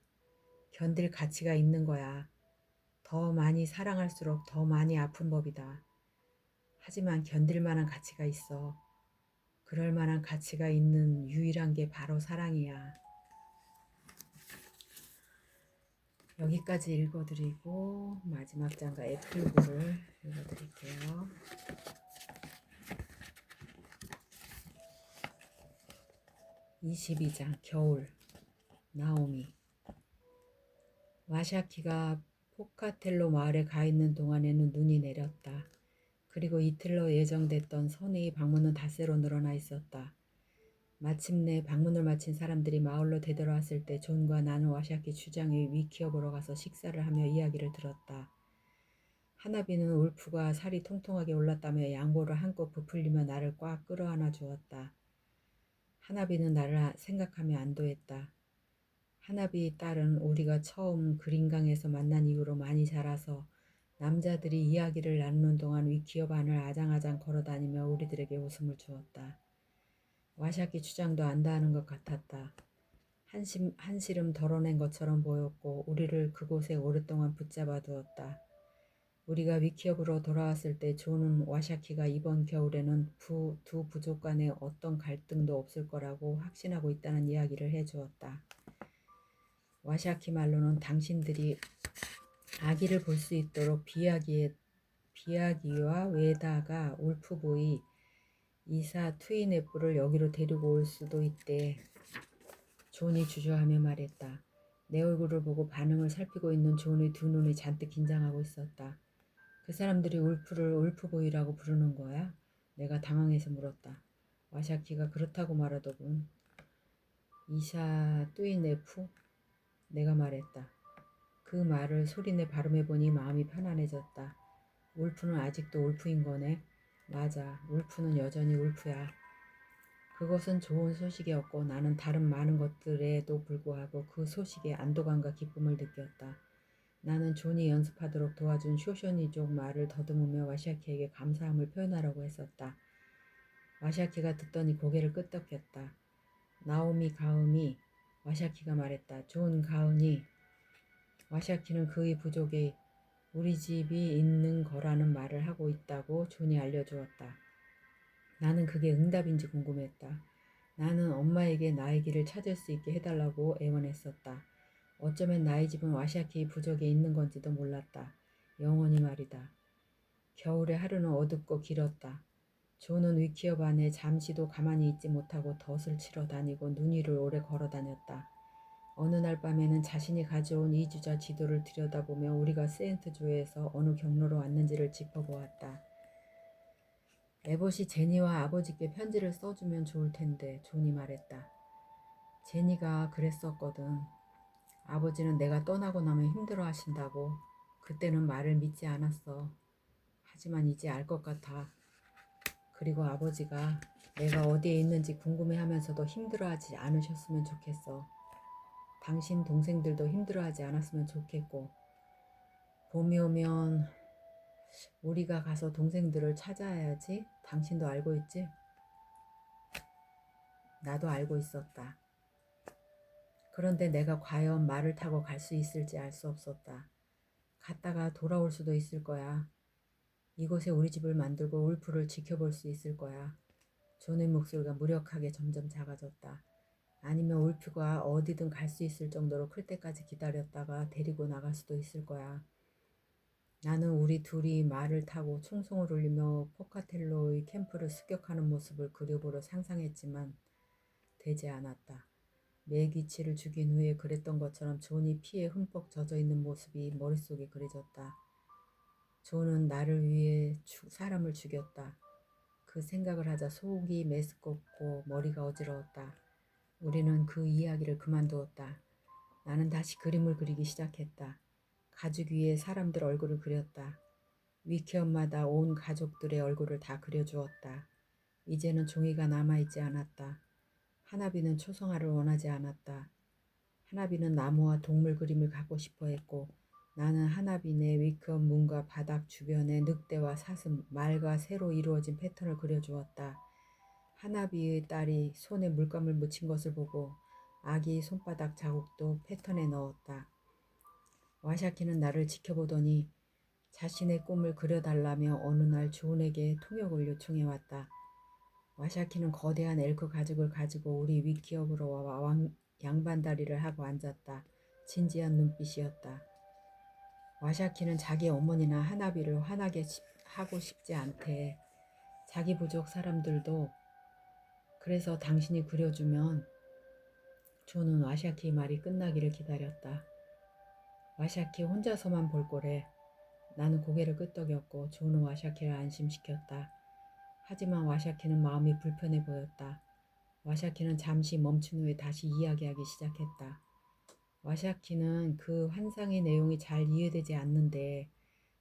견딜 가치가 있는 거야. 더 많이 사랑할수록 더 많이 아픈 법이다. 하지만 견딜 만한 가치가 있어. 그럴 만한 가치가 있는 유일한 게 바로 사랑이야. 여기까지 읽어드리고 마지막 장가 에필로그를 읽어드릴게요. 22장 겨울. 나오미. 와샤키가 포카텔로 마을에 가 있는 동안에는 눈이 내렸다. 그리고 이틀로 예정됐던 선의의 방문은 닷새로 늘어나 있었다. 마침내 방문을 마친 사람들이 마을로 되돌아왔을 때 존과 나는 와샤키 주장의 위키업으로 가서 식사를 하며 이야기를 들었다. 하나비는 울프가 살이 통통하게 올랐다며 양보를 한껏 부풀리며 나를 꽉 끌어안아 주었다. 하나비는 나를 생각하며 안도했다. 하나비의 딸은 우리가 처음 그린강에서 만난 이후로 많이 자라서 남자들이 이야기를 나누는 동안 위키업 안을 아장아장 걸어다니며 우리들에게 웃음을 주었다. 와샤키 주장도 안다하는 것 같았다. 한시름 덜어낸 것처럼 보였고 우리를 그곳에 오랫동안 붙잡아 두었다. 우리가 위키업으로 돌아왔을 때 존은 와샤키가 이번 겨울에는 두 부족 간에 어떤 갈등도 없을 거라고 확신하고 있다는 이야기를 해주었다. 와샤키 말로는 당신들이 아기를 볼 수 있도록 비아기와 웨다가 울프보이 이사 트윈애플을 여기로 데리고 올 수도 있대. 존이 주저하며 말했다. 내 얼굴을 보고 반응을 살피고 있는 존의 두 눈이 잔뜩 긴장하고 있었다. 그 사람들이 울프를 울프보이라고 부르는 거야? 내가 당황해서 물었다. 와샤키가 그렇다고 말하더군. 이샤 뚜이네프? 내가 말했다. 그 말을 소리내 발음해보니 마음이 편안해졌다. 울프는 아직도 울프인 거네. 맞아. 울프는 여전히 울프야. 그것은 좋은 소식이었고 나는 다른 많은 것들에도 불구하고 그 소식에 안도감과 기쁨을 느꼈다. 나는 존이 연습하도록 도와준 쇼쇼니족 말을 더듬으며 와샤키에게 감사함을 표현하려고 했었다. 와샤키가 듣더니 고개를 끄덕였다. 나오미 가은이. 와샤키가 말했다. 존 가은이. 와샤키는 그의 부족에 우리 집이 있는 거라는 말을 하고 있다고 존이 알려주었다. 나는 그게 응답인지 궁금했다. 나는 엄마에게 나의 길을 찾을 수 있게 해달라고 애원했었다. 어쩌면 나의 집은 와샤키의 부족에 있는 건지도 몰랐다. 영원히 말이다. 겨울의 하루는 어둡고 길었다. 존은 위키업 안에 잠시도 가만히 있지 못하고 덫을 치러 다니고 눈 위를 오래 걸어 다녔다. 어느 날 밤에는 자신이 가져온 이주자 지도를 들여다보며 우리가 세인트조에서 어느 경로로 왔는지를 짚어보았다. 에봇이 제니와 아버지께 편지를 써주면 좋을 텐데 존이 말했다. 제니가 그랬었거든. 아버지는 내가 떠나고 나면 힘들어 하신다고. 그때는 말을 믿지 않았어. 하지만 이제 알 것 같아. 그리고 아버지가 내가 어디에 있는지 궁금해하면서도 힘들어하지 않으셨으면 좋겠어. 당신 동생들도 힘들어하지 않았으면 좋겠고. 봄이 오면 우리가 가서 동생들을 찾아야지. 당신도 알고 있지? 나도 알고 있었다. 그런데 내가 과연 말을 타고 갈 수 있을지 알 수 없었다. 갔다가 돌아올 수도 있을 거야. 이곳에 우리 집을 만들고 울프를 지켜볼 수 있을 거야. 존의 목소리가 무력하게 점점 작아졌다. 아니면 울프가 어디든 갈 수 있을 정도로 클 때까지 기다렸다가 데리고 나갈 수도 있을 거야. 나는 우리 둘이 말을 타고 총성을 울리며 포카텔로의 캠프를 습격하는 모습을 그려보려 상상했지만 되지 않았다. 메기치를 죽인 후에 그랬던 것처럼 존이 피에 흠뻑 젖어있는 모습이 머릿속에 그려졌다. 존은 나를 위해 사람을 죽였다. 그 생각을 하자 속이 메스껍고 머리가 어지러웠다. 우리는 그 이야기를 그만두었다. 나는 다시 그림을 그리기 시작했다. 가죽 위에 사람들 얼굴을 그렸다. 위키엄마다 온 가족들의 얼굴을 다 그려주었다. 이제는 종이가 남아있지 않았다. 하나비는 초성화를 원하지 않았다. 하나비는 나무와 동물 그림을 갖고 싶어 했고 나는 하나비네 위크엄 문과 바닥 주변에 늑대와 사슴, 말과 새로 이루어진 패턴을 그려주었다. 하나비의 딸이 손에 물감을 묻힌 것을 보고 아기 손바닥 자국도 패턴에 넣었다. 와샤키는 나를 지켜보더니 자신의 꿈을 그려달라며 어느 날 존에게 통역을 요청해왔다. 와샤키는 거대한 엘크 가죽을 가지고 우리 위키업으로 와 양반다리를 하고 앉았다. 진지한 눈빛이었다. 와샤키는 자기 어머니나 하나비를 화나게 하고 싶지 않대. 자기 부족 사람들도 그래서 당신이 그려주면 존은 와샤키의 말이 끝나기를 기다렸다. 와샤키 혼자서만 볼 거래. 나는 고개를 끄덕였고 존은 와샤키를 안심시켰다. 하지만 와샤키는 마음이 불편해 보였다. 와샤키는 잠시 멈춘 후에 다시 이야기하기 시작했다. 와샤키는 그 환상의 내용이 잘 이해되지 않는데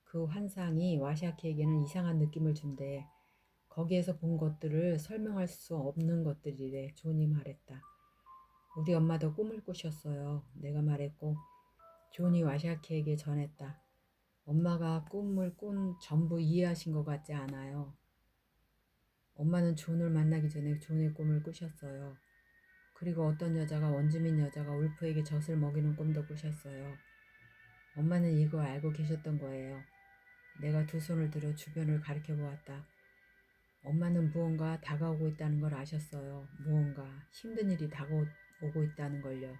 그 환상이 와샤키에게는 이상한 느낌을 준대. 거기에서 본 것들을 설명할 수 없는 것들이래. 존이 말했다. 우리 엄마도 꿈을 꾸셨어요. 내가 말했고 존이 와샤키에게 전했다. 엄마가 꿈을 꾼 전부 이해하신 것 같지 않아요. 엄마는 존을 만나기 전에 존의 꿈을 꾸셨어요. 그리고 어떤 여자가 원주민 여자가 울프에게 젖을 먹이는 꿈도 꾸셨어요. 엄마는 이거 알고 계셨던 거예요. 내가 두 손을 들어 주변을 가리켜 보았다. 엄마는 무언가 다가오고 있다는 걸 아셨어요. 무언가 힘든 일이 다가오고 있다는 걸요.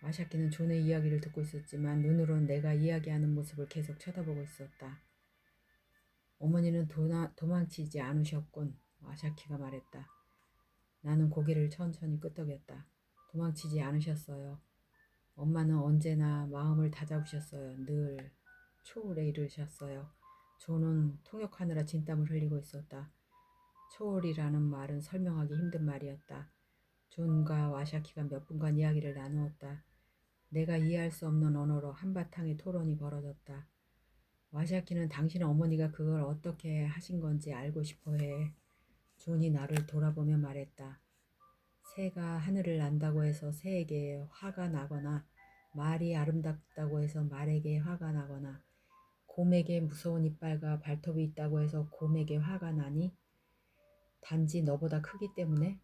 와샤키는 존의 이야기를 듣고 있었지만 눈으로는 내가 이야기하는 모습을 계속 쳐다보고 있었다. 어머니는 도망치지 않으셨군. 와샤키가 말했다. 나는 고개를 천천히 끄덕였다. 도망치지 않으셨어요. 엄마는 언제나 마음을 다잡으셨어요. 늘 초월에 이르셨어요. 존은 통역하느라 진땀을 흘리고 있었다. 초월이라는 말은 설명하기 힘든 말이었다. 존과 와샤키가 몇 분간 이야기를 나누었다. 내가 이해할 수 없는 언어로 한바탕의 토론이 벌어졌다. 와샤키는 당신 어머니가 그걸 어떻게 하신 건지 알고 싶어 해. 존이 나를 돌아보며 말했다. 새가 하늘을 난다고 해서 새에게 화가 나거나 말이 아름답다고 해서 말에게 화가 나거나 곰에게 무서운 이빨과 발톱이 있다고 해서 곰에게 화가 나니? 단지 너보다 크기 때문에?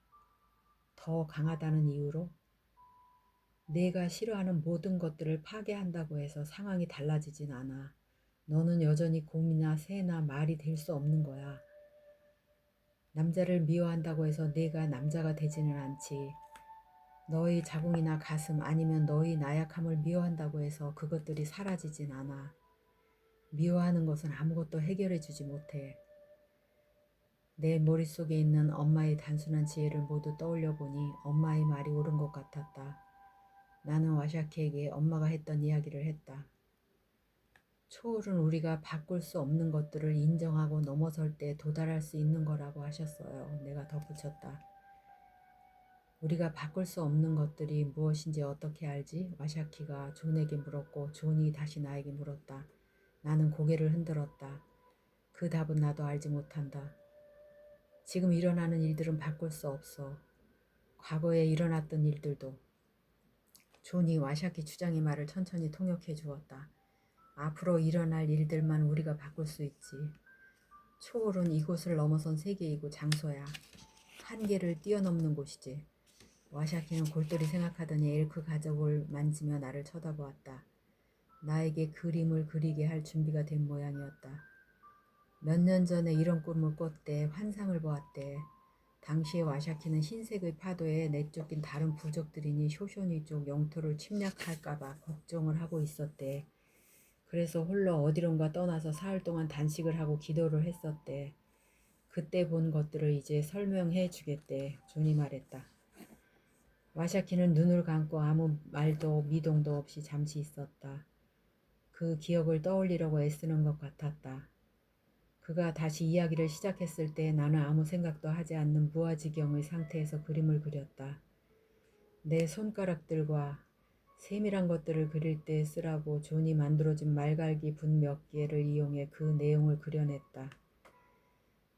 더 강하다는 이유로? 내가 싫어하는 모든 것들을 파괴한다고 해서 상황이 달라지진 않아. 너는 여전히 곰이나 새나 말이 될 수 없는 거야. 남자를 미워한다고 해서 내가 남자가 되지는 않지. 너의 자궁이나 가슴 아니면 너의 나약함을 미워한다고 해서 그것들이 사라지진 않아. 미워하는 것은 아무것도 해결해주지 못해. 내 머릿속에 있는 엄마의 단순한 지혜를 모두 떠올려 보니 엄마의 말이 옳은 것 같았다. 나는 와샤키에게 엄마가 했던 이야기를 했다. 초월은 우리가 바꿀 수 없는 것들을 인정하고 넘어설 때 도달할 수 있는 거라고 하셨어요. 내가 덧붙였다. 우리가 바꿀 수 없는 것들이 무엇인지 어떻게 알지? 와샤키가 존에게 물었고 존이 다시 나에게 물었다. 나는 고개를 흔들었다. 그 답은 나도 알지 못한다. 지금 일어나는 일들은 바꿀 수 없어. 과거에 일어났던 일들도. 존이 와샤키 주장의 말을 천천히 통역해 주었다. 앞으로 일어날 일들만 우리가 바꿀 수 있지. 초월은 이곳을 넘어선 세계이고 장소야. 한계를 뛰어넘는 곳이지. 와샤키는 골똘히 생각하더니 엘크 가족을 만지며 나를 쳐다보았다. 나에게 그림을 그리게 할 준비가 된 모양이었다. 몇 년 전에 이런 꿈을 꿨대. 환상을 보았대. 당시에 와샤키는 흰색의 파도에 내쫓긴 다른 부족들이니 쇼쇼니 쪽 영토를 침략할까봐 걱정을 하고 있었대. 그래서 홀로 어디론가 떠나서 사흘 동안 단식을 하고 기도를 했었대. 그때 본 것들을 이제 설명해 주겠대. 존이 말했다. 와샤키는 눈을 감고 아무 말도 미동도 없이 잠시 있었다. 그 기억을 떠올리려고 애쓰는 것 같았다. 그가 다시 이야기를 시작했을 때 나는 아무 생각도 하지 않는 무아지경의 상태에서 그림을 그렸다. 내 손가락들과 세밀한 것들을 그릴 때 쓰라고 존이 만들어준 말갈기 붓 몇 개를 이용해 그 내용을 그려냈다.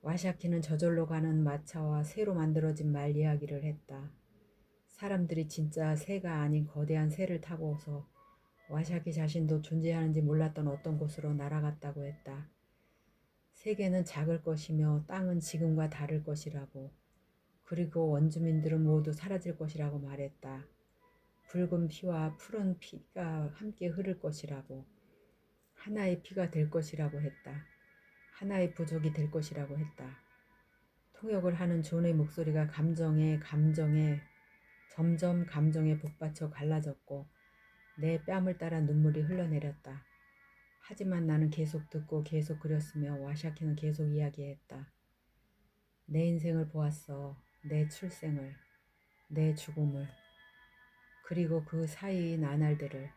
와샤키는 저절로 가는 마차와 새로 만들어진 말 이야기를 했다. 사람들이 진짜 새가 아닌 거대한 새를 타고서 와샤키 자신도 존재하는지 몰랐던 어떤 곳으로 날아갔다고 했다. 세계는 작을 것이며 땅은 지금과 다를 것이라고. 그리고 원주민들은 모두 사라질 것이라고 말했다. 붉은 피와 푸른 피가 함께 흐를 것이라고. 하나의 피가 될 것이라고 했다. 하나의 부족이 될 것이라고 했다. 통역을 하는 존의 목소리가 감정에 점점 감정에 복받쳐 갈라졌고 내 뺨을 따라 눈물이 흘러내렸다. 하지만 나는 계속 듣고 계속 그렸으며 와샤키는 계속 이야기했다. 내 인생을 보았어. 내 출생을, 내 죽음을, 그리고 그 사이의 나날들을.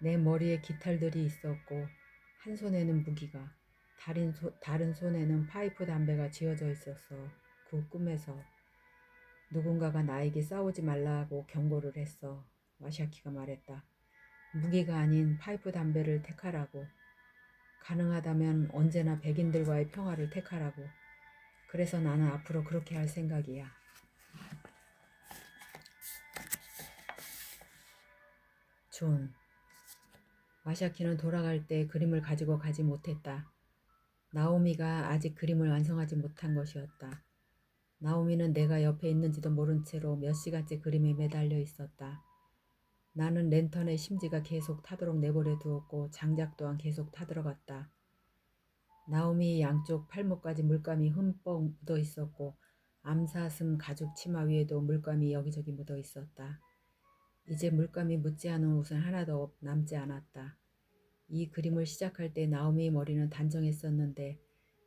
내 머리에 깃털들이 있었고 한 손에는 무기가, 다른 손에는 파이프 담배가 쥐어져 있었어. 그 꿈에서 누군가가 나에게 싸우지 말라고 경고를 했어. 와샤키가 말했다. 무기가 아닌 파이프 담배를 택하라고. 가능하다면 언제나 백인들과의 평화를 택하라고. 그래서 나는 앞으로 그렇게 할 생각이야. 존. 와샤키는 돌아갈 때 그림을 가지고 가지 못했다. 나오미가 아직 그림을 완성하지 못한 것이었다. 나오미는 내가 옆에 있는지도 모른 채로 몇 시간째 그림에 매달려 있었다. 나는 랜턴의 심지가 계속 타도록 내버려 두었고 장작 또한 계속 타들어갔다. 나오미 양쪽 팔목까지 물감이 흠뻑 묻어 있었고 암사슴 가죽 치마 위에도 물감이 여기저기 묻어 있었다. 이제 물감이 묻지 않은 옷은 하나도 남지 않았다. 이 그림을 시작할 때 나오미의 머리는 단정했었는데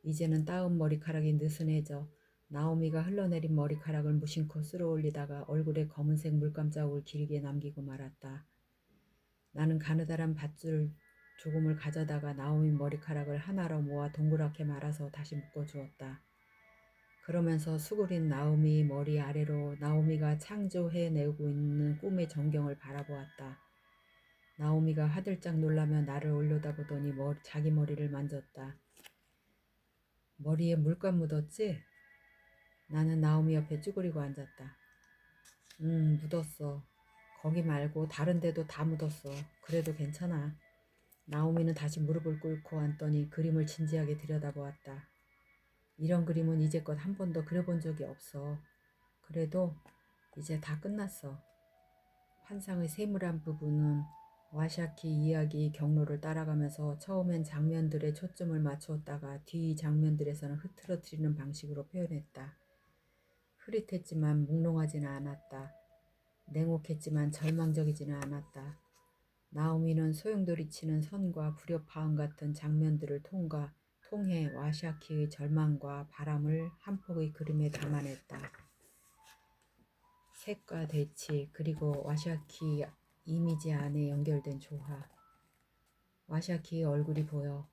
이제는 따은 머리카락이 느슨해져 나오미가 흘러내린 머리카락을 무심코 쓸어올리다가 얼굴에 검은색 물감 자국을 길게 남기고 말았다. 나는 가느다란 밧줄 조금을 가져다가 나오미 머리카락을 하나로 모아 동그랗게 말아서 다시 묶어주었다. 그러면서 수그린 나오미 머리 아래로 나오미가 창조해내고 있는 꿈의 전경을 바라보았다. 나오미가 화들짝 놀라며 나를 올려다보더니 자기 머리를 만졌다. 머리에 물감 묻었지? 나는 나오미 옆에 쭈그리고 앉았다. 묻었어. 거기 말고 다른 데도 다 묻었어. 그래도 괜찮아. 나오미는 다시 무릎을 꿇고 앉더니 그림을 진지하게 들여다보았다. 이런 그림은 이제껏 한 번도 그려본 적이 없어. 그래도 이제 다 끝났어. 환상의 세밀한 부분은 와샤키 이야기 경로를 따라가면서 처음엔 장면들에 초점을 맞추었다가 뒤 장면들에서는 흐트러뜨리는 방식으로 표현했다. 흐릿했지만 몽롱하지는 않았다. 냉혹했지만 절망적이지는 않았다. 나오미는 소용돌이치는 선과 불협화음 같은 장면들을 통해 와샤키의 절망과 바람을 한 폭의 그림에 담아냈다. 색과 대치 그리고 와샤키 이미지 안에 연결된 조화. 와샤키의 얼굴이 보여.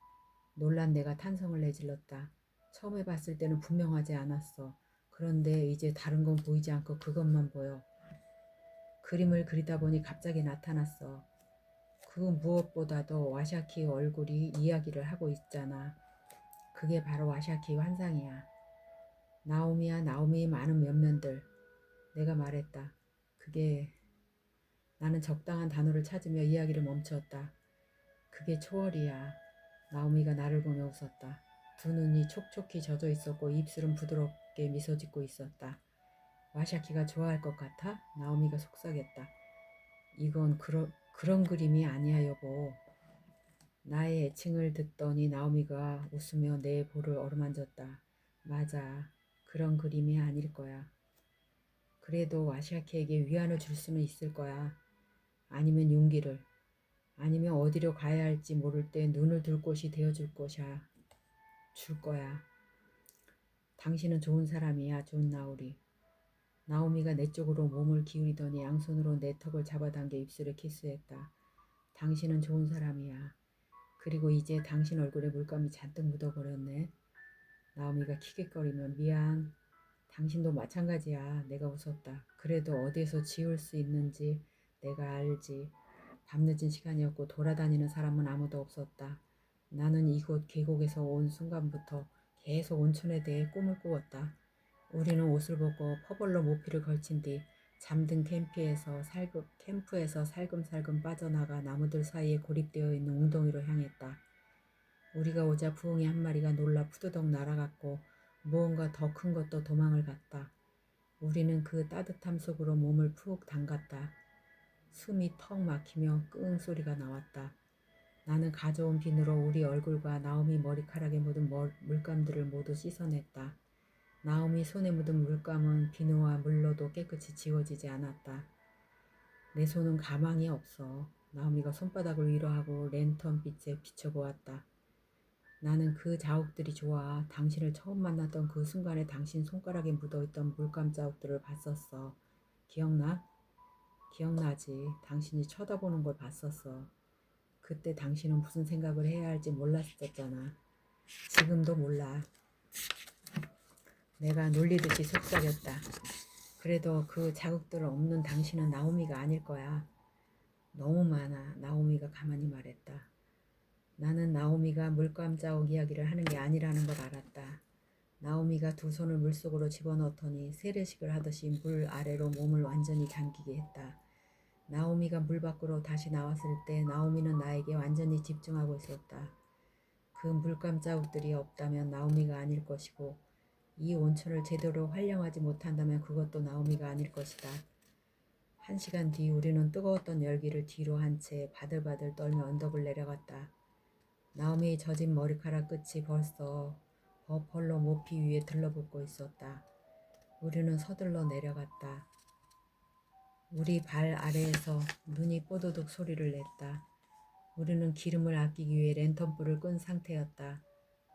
놀란 내가 탄성을 내질렀다. 처음에 봤을 때는 분명하지 않았어. 그런데 이제 다른 건 보이지 않고 그것만 보여. 그림을 그리다 보니 갑자기 나타났어. 그 무엇보다도 와샤키의 얼굴이 이야기를 하고 있잖아. 그게 바로 와샤키의 환상이야. 나오미야, 나오미의 많은 면면들. 내가 말했다. 나는 적당한 단어를 찾으며 이야기를 멈추었다. 그게 초월이야. 나오미가 나를 보며 웃었다. 두 눈이 촉촉히 젖어 있었고 입술은 부드럽게 미소 짓고 있었다. 와샤키가 좋아할 것 같아? 나오미가 속삭였다. 이건 그런 그림이 아니야, 여보. 나의 애칭을 듣더니 나오미가 웃으며 내 볼을 어루만졌다. 맞아. 그런 그림이 아닐 거야. 그래도 와시아키에게 위안을 줄 수는 있을 거야. 아니면 용기를. 아니면 어디로 가야 할지 모를 때 눈을 들 곳이 되어줄 것이야. 줄 거야. 당신은 좋은 사람이야, 존 나우리. 나오미가 내 쪽으로 몸을 기울이더니 양손으로 내 턱을 잡아당겨 입술에 키스했다. 당신은 좋은 사람이야. 그리고 이제 당신 얼굴에 물감이 잔뜩 묻어버렸네. 나오미가 킥킥거리며 미안. 당신도 마찬가지야. 내가 웃었다. 그래도 어디에서 지울 수 있는지 내가 알지. 밤늦은 시간이었고 돌아다니는 사람은 아무도 없었다. 나는 이곳 계곡에서 온 순간부터 계속 온천에 대해 꿈을 꾸었다. 우리는 옷을 벗고 퍼벌로 모피를 걸친 뒤 잠든 캠프에서 살금살금 빠져나가 나무들 사이에 고립되어 있는 웅덩이로 향했다. 우리가 오자 부엉이 한 마리가 놀라 푸드덕 날아갔고 무언가 더 큰 것도 도망을 갔다. 우리는 그 따뜻함 속으로 몸을 푹 담갔다. 숨이 턱 막히며 끙 소리가 나왔다. 나는 가져온 비누로 우리 얼굴과 나오미 머리카락에 묻은 물감들을 모두 씻어냈다. 나오미 손에 묻은 물감은 비누와 물로도 깨끗이 지워지지 않았다. 내 손은 가망이 없어. 나오미가 손바닥을 위로 하고 랜턴 빛에 비춰보았다. 나는 그 자국들이 좋아. 당신을 처음 만났던 그 순간에 당신 손가락에 묻어있던 물감 자국들을 봤었어. 기억나? 기억나지. 당신이 쳐다보는 걸 봤었어. 그때 당신은 무슨 생각을 해야 할지 몰랐었잖아. 지금도 몰라. 내가 놀리듯이 속삭였다. 그래도 그 자국들 없는 당신은 나오미가 아닐 거야. 너무 많아. 나오미가 가만히 말했다. 나는 나오미가 물감 자국 이야기를 하는 게 아니라는 걸 알았다. 나오미가 두 손을 물속으로 집어넣더니 세례식을 하듯이 물 아래로 몸을 완전히 잠기게 했다. 나오미가 물 밖으로 다시 나왔을 때 나오미는 나에게 완전히 집중하고 있었다. 그 물감 자국들이 없다면 나오미가 아닐 것이고 이 온천을 제대로 활용하지 못한다면 그것도 나오미가 아닐 것이다. 1시간 뒤 우리는 뜨거웠던 열기를 뒤로 한 채 바들바들 떨며 언덕을 내려갔다. 나오미의 젖은 머리카락 끝이 벌써 버펄로 모피 위에 들러붙고 있었다. 우리는 서둘러 내려갔다. 우리 발 아래에서 눈이 뽀드득 소리를 냈다. 우리는 기름을 아끼기 위해 랜턴불을 끈 상태였다.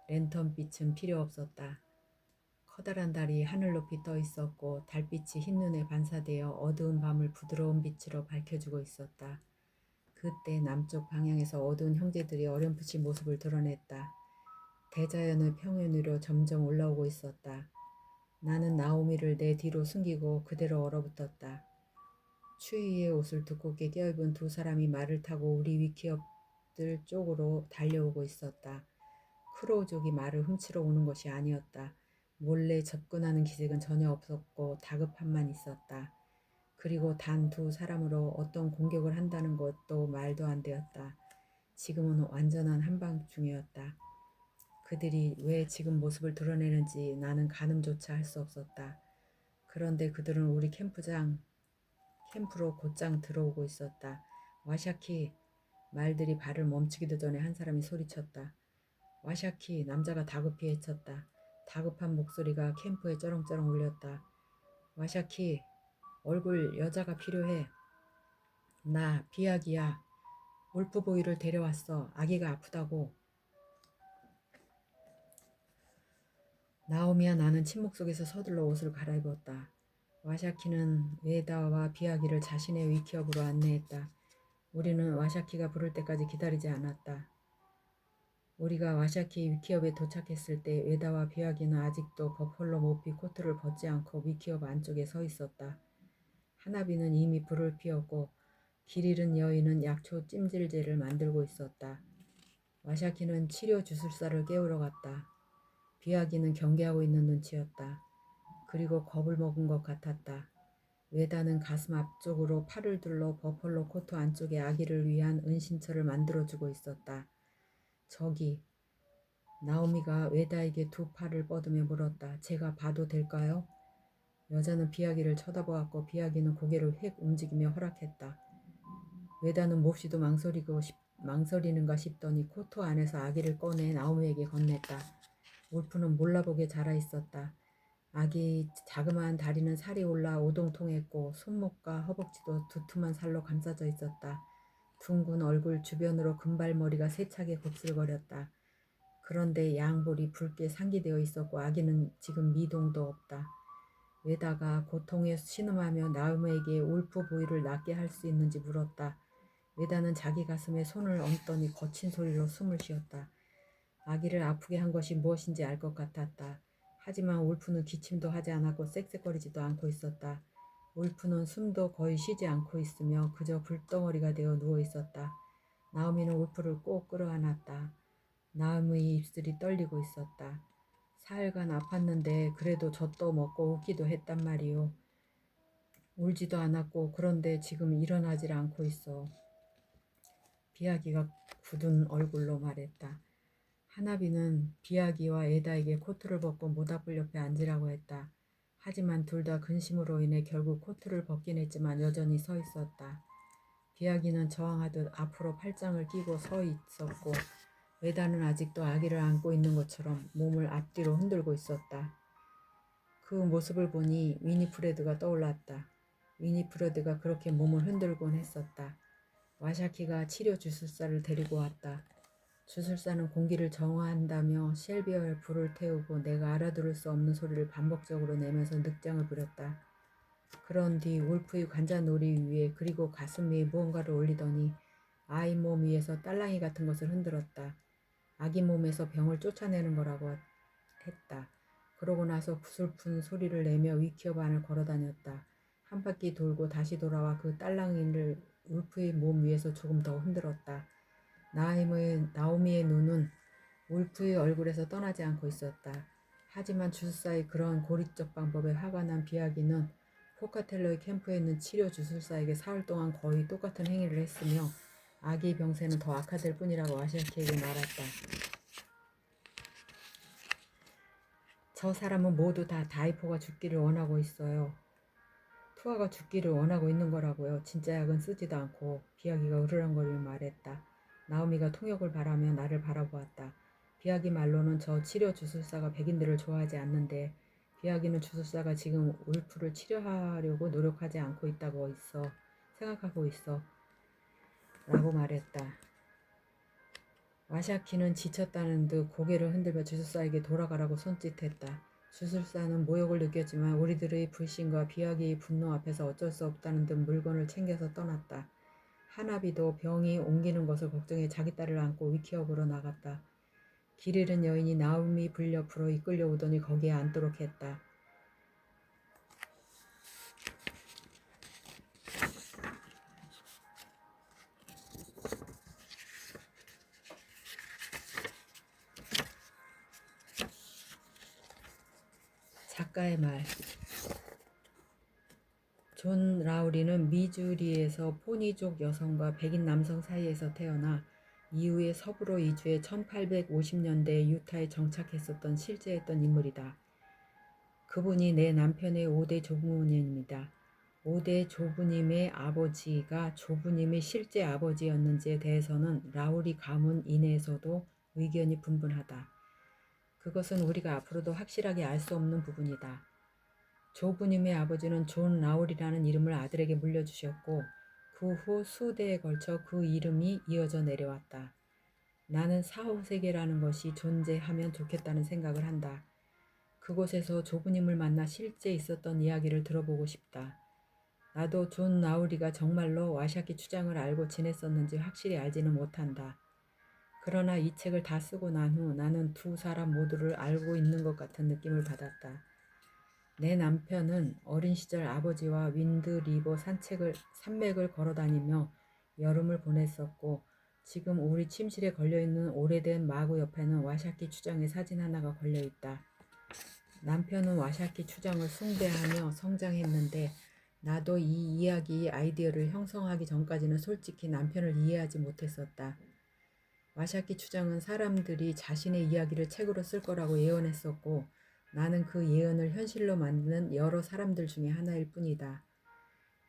랜턴빛은 필요 없었다. 커다란 달이 하늘 높이 떠 있었고 달빛이 흰눈에 반사되어 어두운 밤을 부드러운 빛으로 밝혀주고 있었다. 그때 남쪽 방향에서 어두운 형제들이 어렴풋이 모습을 드러냈다. 대자연의 평연 위로 점점 올라오고 있었다. 나는 나오미를 내 뒤로 숨기고 그대로 얼어붙었다. 추위에 옷을 두껍게 껴입은 두 사람이 말을 타고 우리 위키업들 쪽으로 달려오고 있었다. 크로우족이 말을 훔치러 오는 것이 아니었다. 몰래 접근하는 기색은 전혀 없었고 다급함만 있었다. 그리고 단 두 사람으로 어떤 공격을 한다는 것도 말도 안 되었다. 지금은 완전한 한밤중이었다. 그들이 왜 지금 모습을 드러내는지 나는 가늠조차 할 수 없었다. 그런데 그들은 우리 캠프로 곧장 들어오고 있었다. 와샤키. 말들이 발을 멈추기도 전에 한 사람이 소리쳤다. 와샤키. 남자가 다급히 외쳤다. 다급한 목소리가 캠프에 쩌렁쩌렁 울렸다. 와샤키. 얼굴 여자가 필요해. 나 비약이야. 울프보이를 데려왔어. 아기가 아프다고. 나오미와 나는 침묵 속에서 서둘러 옷을 갈아입었다. 와샤키는 웨다와 비아기를 자신의 위키업으로 안내했다. 우리는 와샤키가 부를 때까지 기다리지 않았다. 우리가 와샤키 위키업에 도착했을 때 웨다와 비아기는 아직도 버펄로 모피 코트를 벗지 않고 위키업 안쪽에 서 있었다. 하나비는 이미 불을 피웠고 길 잃은 여인은 약초 찜질제를 만들고 있었다. 와샤키는 치료 주술사를 깨우러 갔다. 비아기는 경계하고 있는 눈치였다. 그리고 겁을 먹은 것 같았다. 웨다는 가슴 앞쪽으로 팔을 둘러 버펄로 코트 안쪽에 아기를 위한 은신처를 만들어주고 있었다. 저기. 나오미가 웨다에게 두 팔을 뻗으며 물었다. 제가 봐도 될까요? 여자는 비아기를 쳐다보았고 비아기는 고개를 휙 움직이며 허락했다. 웨다는 몹시도 망설이고 망설이는가 싶더니 코트 안에서 아기를 꺼내 나오미에게 건넸다. 울프는 몰라보게 자라 있었다. 아기 자그마한 다리는 살이 올라 오동통했고 손목과 허벅지도 두툼한 살로 감싸져 있었다. 둥근 얼굴 주변으로 금발머리가 세차게 곱슬거렸다. 그런데 양볼이 붉게 상기되어 있었고 아기는 지금 미동도 없다. 외다가 고통에 신음하며 나우미에게 울프 보이를 낫게 할 수 있는지 물었다. 외다는 자기 가슴에 손을 얹더니 거친 소리로 숨을 쉬었다. 아기를 아프게 한 것이 무엇인지 알 것 같았다. 하지만 울프는 기침도 하지 않았고 쌕쌕거리지도 않고 있었다. 울프는 숨도 거의 쉬지 않고 있으며 그저 불덩어리가 되어 누워 있었다. 나오미는 울프를 꼭 끌어안았다. 나오미의 입술이 떨리고 있었다. 사흘간 아팠는데 그래도 젖도 먹고 웃기도 했단 말이오. 울지도 않았고 그런데 지금 일어나질 않고 있어. 비아기가 굳은 얼굴로 말했다. 하나비는 비아기와 에다에게 코트를 벗고 모닥불 옆에 앉으라고 했다. 하지만 둘 다 근심으로 인해 결국 코트를 벗긴 했지만 여전히 서 있었다. 비아기는 저항하듯 앞으로 팔짱을 끼고 서 있었고 에다는 아직도 아기를 안고 있는 것처럼 몸을 앞뒤로 흔들고 있었다. 그 모습을 보니 위니프레드가 떠올랐다. 위니프레드가 그렇게 몸을 흔들곤 했었다. 와샤키가 치료 주술사를 데리고 왔다. 주술사는 공기를 정화한다며 쉘비어에 불을 태우고 내가 알아들을 수 없는 소리를 반복적으로 내면서 늑장을 부렸다. 그런 뒤 울프의 관자놀이 위에 그리고 가슴 위에 무언가를 올리더니 아이 몸 위에서 딸랑이 같은 것을 흔들었다. 아기 몸에서 병을 쫓아내는 거라고 했다. 그러고 나서 구슬픈 소리를 내며 위키어반을 걸어다녔다. 한 바퀴 돌고 다시 돌아와 그 딸랑이를 울프의 몸 위에서 조금 더 흔들었다. 나오미의 눈은 울프의 얼굴에서 떠나지 않고 있었다. 하지만 주술사의 그런 고립적 방법에 화가 난 비아기는 포카텔로의 캠프에 있는 치료 주술사에게 사흘 동안 거의 똑같은 행위를 했으며 아기 병세는 더 악화될 뿐이라고 와샤키에게 말했다. 저 사람은 모두 다 다이포가 죽기를 원하고 있어요. 투아가 죽기를 원하고 있는 거라고요. 진짜 약은 쓰지도 않고. 비아기가 으르렁거리며 말했다. 나오미가 통역을 바라며 나를 바라보았다. 비아기 말로는 저 치료 주술사가 백인들을 좋아하지 않는데 비아기는 주술사가 지금 울프를 치료하려고 노력하지 않고 있다고 생각하고 있어 라고 말했다. 와샤키는 지쳤다는 듯 고개를 흔들며 주술사에게 돌아가라고 손짓했다. 주술사는 모욕을 느꼈지만 우리들의 불신과 비아기의 분노 앞에서 어쩔 수 없다는 듯 물건을 챙겨서 떠났다. 하나비도 병이 옮기는 것을 걱정해 자기 딸을 안고 위키업으로 나갔다. 길 잃은 여인이 나오미 불 옆으로 이끌려오더니 거기에 앉도록 했다. 작가의 말. 존 라우리는 미주리에서 포니족 여성과 백인 남성 사이에서 태어나 이후에 서부로 이주해 1850년대에 유타에 정착했었던 실제했던 인물이다. 그분이 내 남편의 5대 조부모님입니다. 5대 조부님의 아버지가 조부님의 실제 아버지였는지에 대해서는 라우리 가문 이내에서도 의견이 분분하다. 그것은 우리가 앞으로도 확실하게 알 수 없는 부분이다. 조부님의 아버지는 존 라울이라는 이름을 아들에게 물려주셨고 그 후 수대에 걸쳐 그 이름이 이어져 내려왔다. 나는 4, 5세계라는 것이 존재하면 좋겠다는 생각을 한다. 그곳에서 조부님을 만나 실제 있었던 이야기를 들어보고 싶다. 나도 존 라우리가 정말로 와샤키 추장을 알고 지냈었는지 확실히 알지는 못한다. 그러나 이 책을 다 쓰고 난 후 나는 두 사람 모두를 알고 있는 것 같은 느낌을 받았다. 내 남편은 어린 시절 아버지와 윈드리버 산맥을 걸어다니며 여름을 보냈었고 지금 우리 침실에 걸려있는 오래된 마구 옆에는 와샤키 추장의 사진 하나가 걸려있다. 남편은 와샤키 추장을 숭배하며 성장했는데 나도 이 이야기의 아이디어를 형성하기 전까지는 솔직히 남편을 이해하지 못했었다. 와샤키 추장은 사람들이 자신의 이야기를 책으로 쓸 거라고 예언했었고 나는 그 예언을 현실로 만드는 여러 사람들 중에 하나일 뿐이다.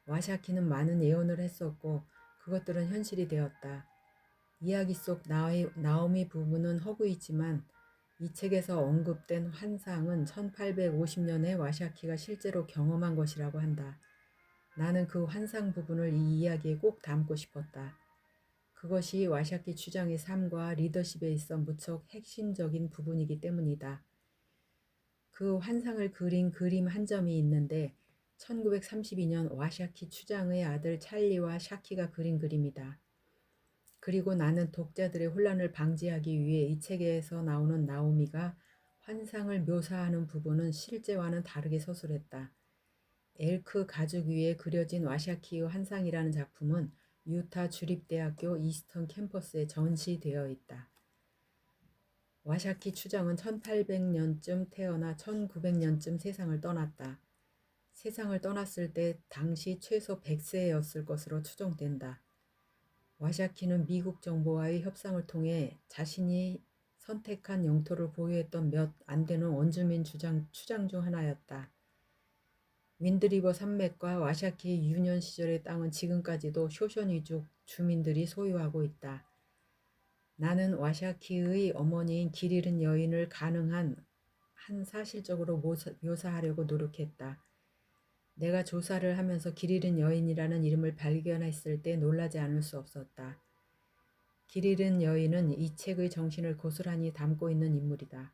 와샤키는 많은 예언을 했었고 그것들은 현실이 되었다. 이야기 속 나오미 부부는 허구이지만 이 책에서 언급된 환상은 1850년에 와샤키가 실제로 경험한 것이라고 한다. 나는 그 환상 부분을 이 이야기에 꼭 담고 싶었다. 그것이 와샤키 추장의 삶과 리더십에 있어 무척 핵심적인 부분이기 때문이다. 그 환상을 그린 그림 한 점이 있는데 1932년 와샤키 추장의 아들 찰리와 샤키가 그린 그림이다. 그리고 나는 독자들의 혼란을 방지하기 위해 이 책에서 나오는 나오미가 환상을 묘사하는 부분은 실제와는 다르게 서술했다. 엘크 가죽 위에 그려진 와샤키의 환상이라는 작품은 유타 주립대학교 이스턴 캠퍼스에 전시되어 있다. 와샤키 추장은 1800년쯤 태어나 1900년쯤 세상을 떠났다. 세상을 떠났을 때 당시 최소 100세였을 것으로 추정된다. 와샤키는 미국 정부와의 협상을 통해 자신이 선택한 영토를 보유했던 몇 안 되는 원주민 추장 중 하나였다. 윈드리버 산맥과 와샤키 유년 시절의 땅은 지금까지도 쇼셔니족 주민들이 소유하고 있다. 나는 와샤키의 어머니인 길 잃은 여인을 가능한 한 사실적으로 묘사하려고 노력했다. 내가 조사를 하면서 길 잃은 여인이라는 이름을 발견했을 때 놀라지 않을 수 없었다. 길 잃은 여인은 이 책의 정신을 고스란히 담고 있는 인물이다.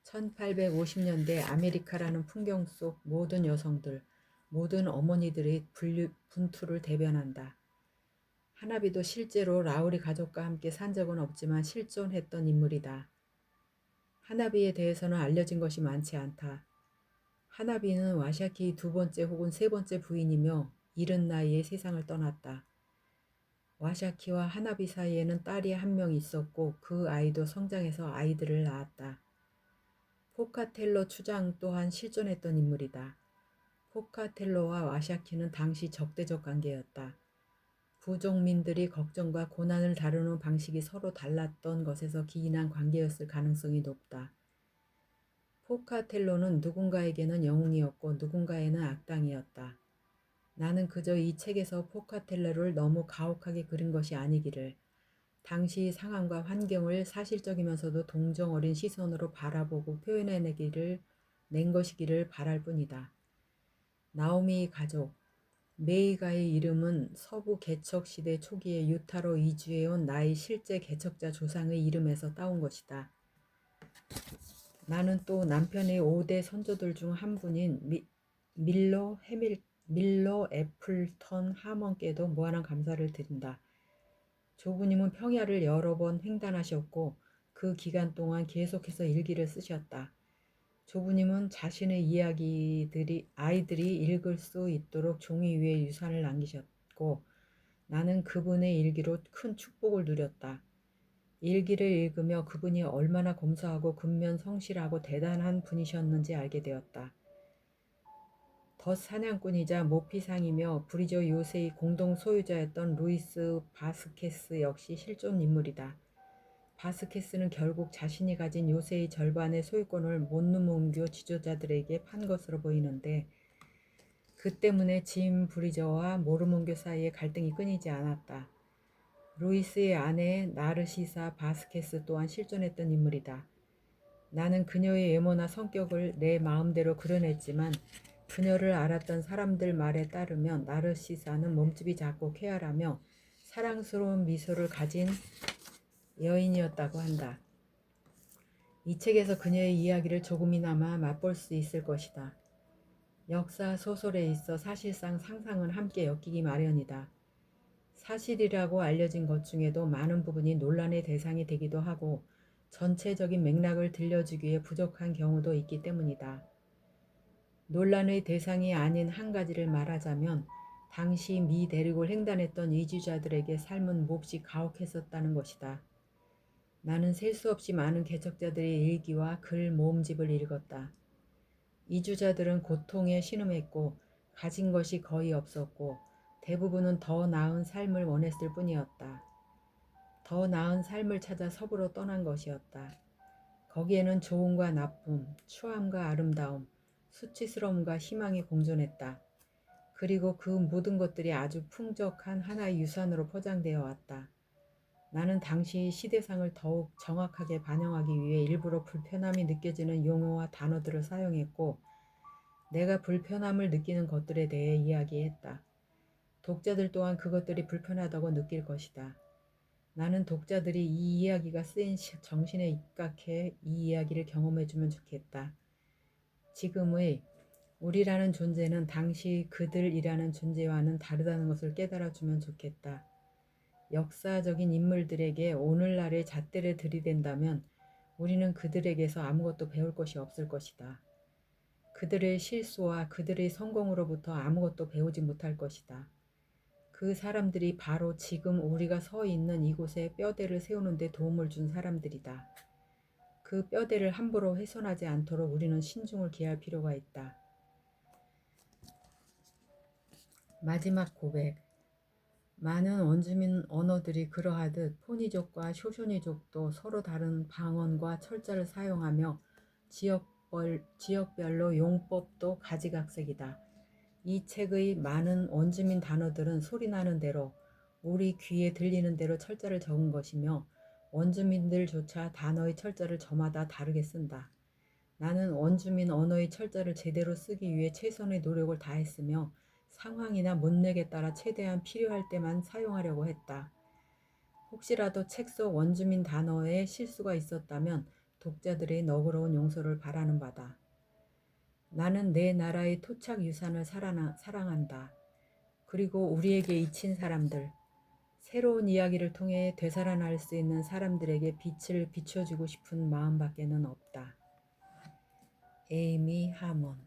1850년대 아메리카라는 풍경 속 모든 여성들, 모든 어머니들의 분투를 대변한다. 하나비도 실제로 라우리 가족과 함께 산 적은 없지만 실존했던 인물이다. 하나비에 대해서는 알려진 것이 많지 않다. 하나비는 와샤키의 두 번째 혹은 세 번째 부인이며 이른 나이에 세상을 떠났다. 와샤키와 하나비 사이에는 딸이 한 명 있었고 그 아이도 성장해서 아이들을 낳았다. 포카텔로 추장 또한 실존했던 인물이다. 포카텔로와 와샤키는 당시 적대적 관계였다. 부족민들이 걱정과 고난을 다루는 방식이 서로 달랐던 것에서 기인한 관계였을 가능성이 높다. 포카텔로는 누군가에게는 영웅이었고 누군가에는 악당이었다. 나는 그저 이 책에서 포카텔로를 너무 가혹하게 그린 것이 아니기를, 당시 상황과 환경을 사실적이면서도 동정 어린 시선으로 바라보고 표현해내기를 낸 것이기를 바랄 뿐이다. 나오미 가족, 메이가의 이름은 서부 개척 시대 초기에 유타로 이주해온 나의 실제 개척자 조상의 이름에서 따온 것이다. 나는 또 남편의 5대 선조들 중 한 분인 밀러 애플턴 하먼께도 무한한 감사를 드린다. 조부님은 평야를 여러 번 횡단하셨고 그 기간 동안 계속해서 일기를 쓰셨다. 조부님은 자신의 아이들이 읽을 수 있도록 종이 위에 유산을 남기셨고 나는 그분의 일기로 큰 축복을 누렸다. 일기를 읽으며 그분이 얼마나 검소하고 근면 성실하고 대단한 분이셨는지 알게 되었다. 덫 사냥꾼이자 모피상이며 브리저 요새의 공동 소유자였던 루이스 바스케스 역시 실존 인물이다. 바스케스는 결국 자신이 가진 요새의 절반의 소유권을 몬누몽교 지도자들에게 판 것으로 보이는데 그 때문에 짐 브리저와 모르몽교 사이에 갈등이 끊이지 않았다. 루이스의 아내 나르시사 바스케스 또한 실존했던 인물이다. 나는 그녀의 외모나 성격을 내 마음대로 그려냈지만 그녀를 알았던 사람들 말에 따르면 나르시사는 몸집이 작고 쾌활하며 사랑스러운 미소를 가진 여인이었다고 한다. 이 책에서 그녀의 이야기를 조금이나마 맛볼 수 있을 것이다. 역사 소설에 있어 사실상 상상은 함께 엮이기 마련이다. 사실이라고 알려진 것 중에도 많은 부분이 논란의 대상이 되기도 하고 전체적인 맥락을 들려주기에 부족한 경우도 있기 때문이다. 논란의 대상이 아닌 한 가지를 말하자면 당시 미 대륙을 횡단했던 이주자들에게 삶은 몹시 가혹했었다는 것이다. 나는 셀 수 없이 많은 개척자들의 일기와 글 모음집을 읽었다. 이주자들은 고통에 신음했고 가진 것이 거의 없었고 대부분은 더 나은 삶을 원했을 뿐이었다. 더 나은 삶을 찾아 서부로 떠난 것이었다. 거기에는 좋음과 나쁨, 추함과 아름다움, 수치스러움과 희망이 공존했다. 그리고 그 모든 것들이 아주 풍족한 하나의 유산으로 포장되어 왔다. 나는 당시 시대상을 더욱 정확하게 반영하기 위해 일부러 불편함이 느껴지는 용어와 단어들을 사용했고, 내가 불편함을 느끼는 것들에 대해 이야기했다. 독자들 또한 그것들이 불편하다고 느낄 것이다. 나는 독자들이 이 이야기가 쓰인 정신에 입각해 이 이야기를 경험해주면 좋겠다. 지금의 우리라는 존재는 당시 그들이라는 존재와는 다르다는 것을 깨달아주면 좋겠다. 역사적인 인물들에게 오늘날의 잣대를 들이댄다면 우리는 그들에게서 아무것도 배울 것이 없을 것이다. 그들의 실수와 그들의 성공으로부터 아무것도 배우지 못할 것이다. 그 사람들이 바로 지금 우리가 서 있는 이곳에 뼈대를 세우는 데 도움을 준 사람들이다. 그 뼈대를 함부로 훼손하지 않도록 우리는 신중을 기할 필요가 있다. 마지막 고백. 많은 원주민 언어들이 그러하듯 포니족과 쇼쇼니족도 서로 다른 방언과 철자를 사용하며 지역별로 용법도 가지각색이다. 이 책의 많은 원주민 단어들은 소리나는 대로 우리 귀에 들리는 대로 철자를 적은 것이며 원주민들조차 단어의 철자를 저마다 다르게 쓴다. 나는 원주민 언어의 철자를 제대로 쓰기 위해 최선의 노력을 다했으며 상황이나 문맥에 따라 최대한 필요할 때만 사용하려고 했다. 혹시라도 책 속 원주민 단어에 실수가 있었다면 독자들의 너그러운 용서를 바라는 바다. 나는 내 나라의 토착 유산을 사랑한다. 그리고 우리에게 잊힌 사람들, 새로운 이야기를 통해 되살아날 수 있는 사람들에게 빛을 비춰주고 싶은 마음밖에는 없다. 에이미 하몬.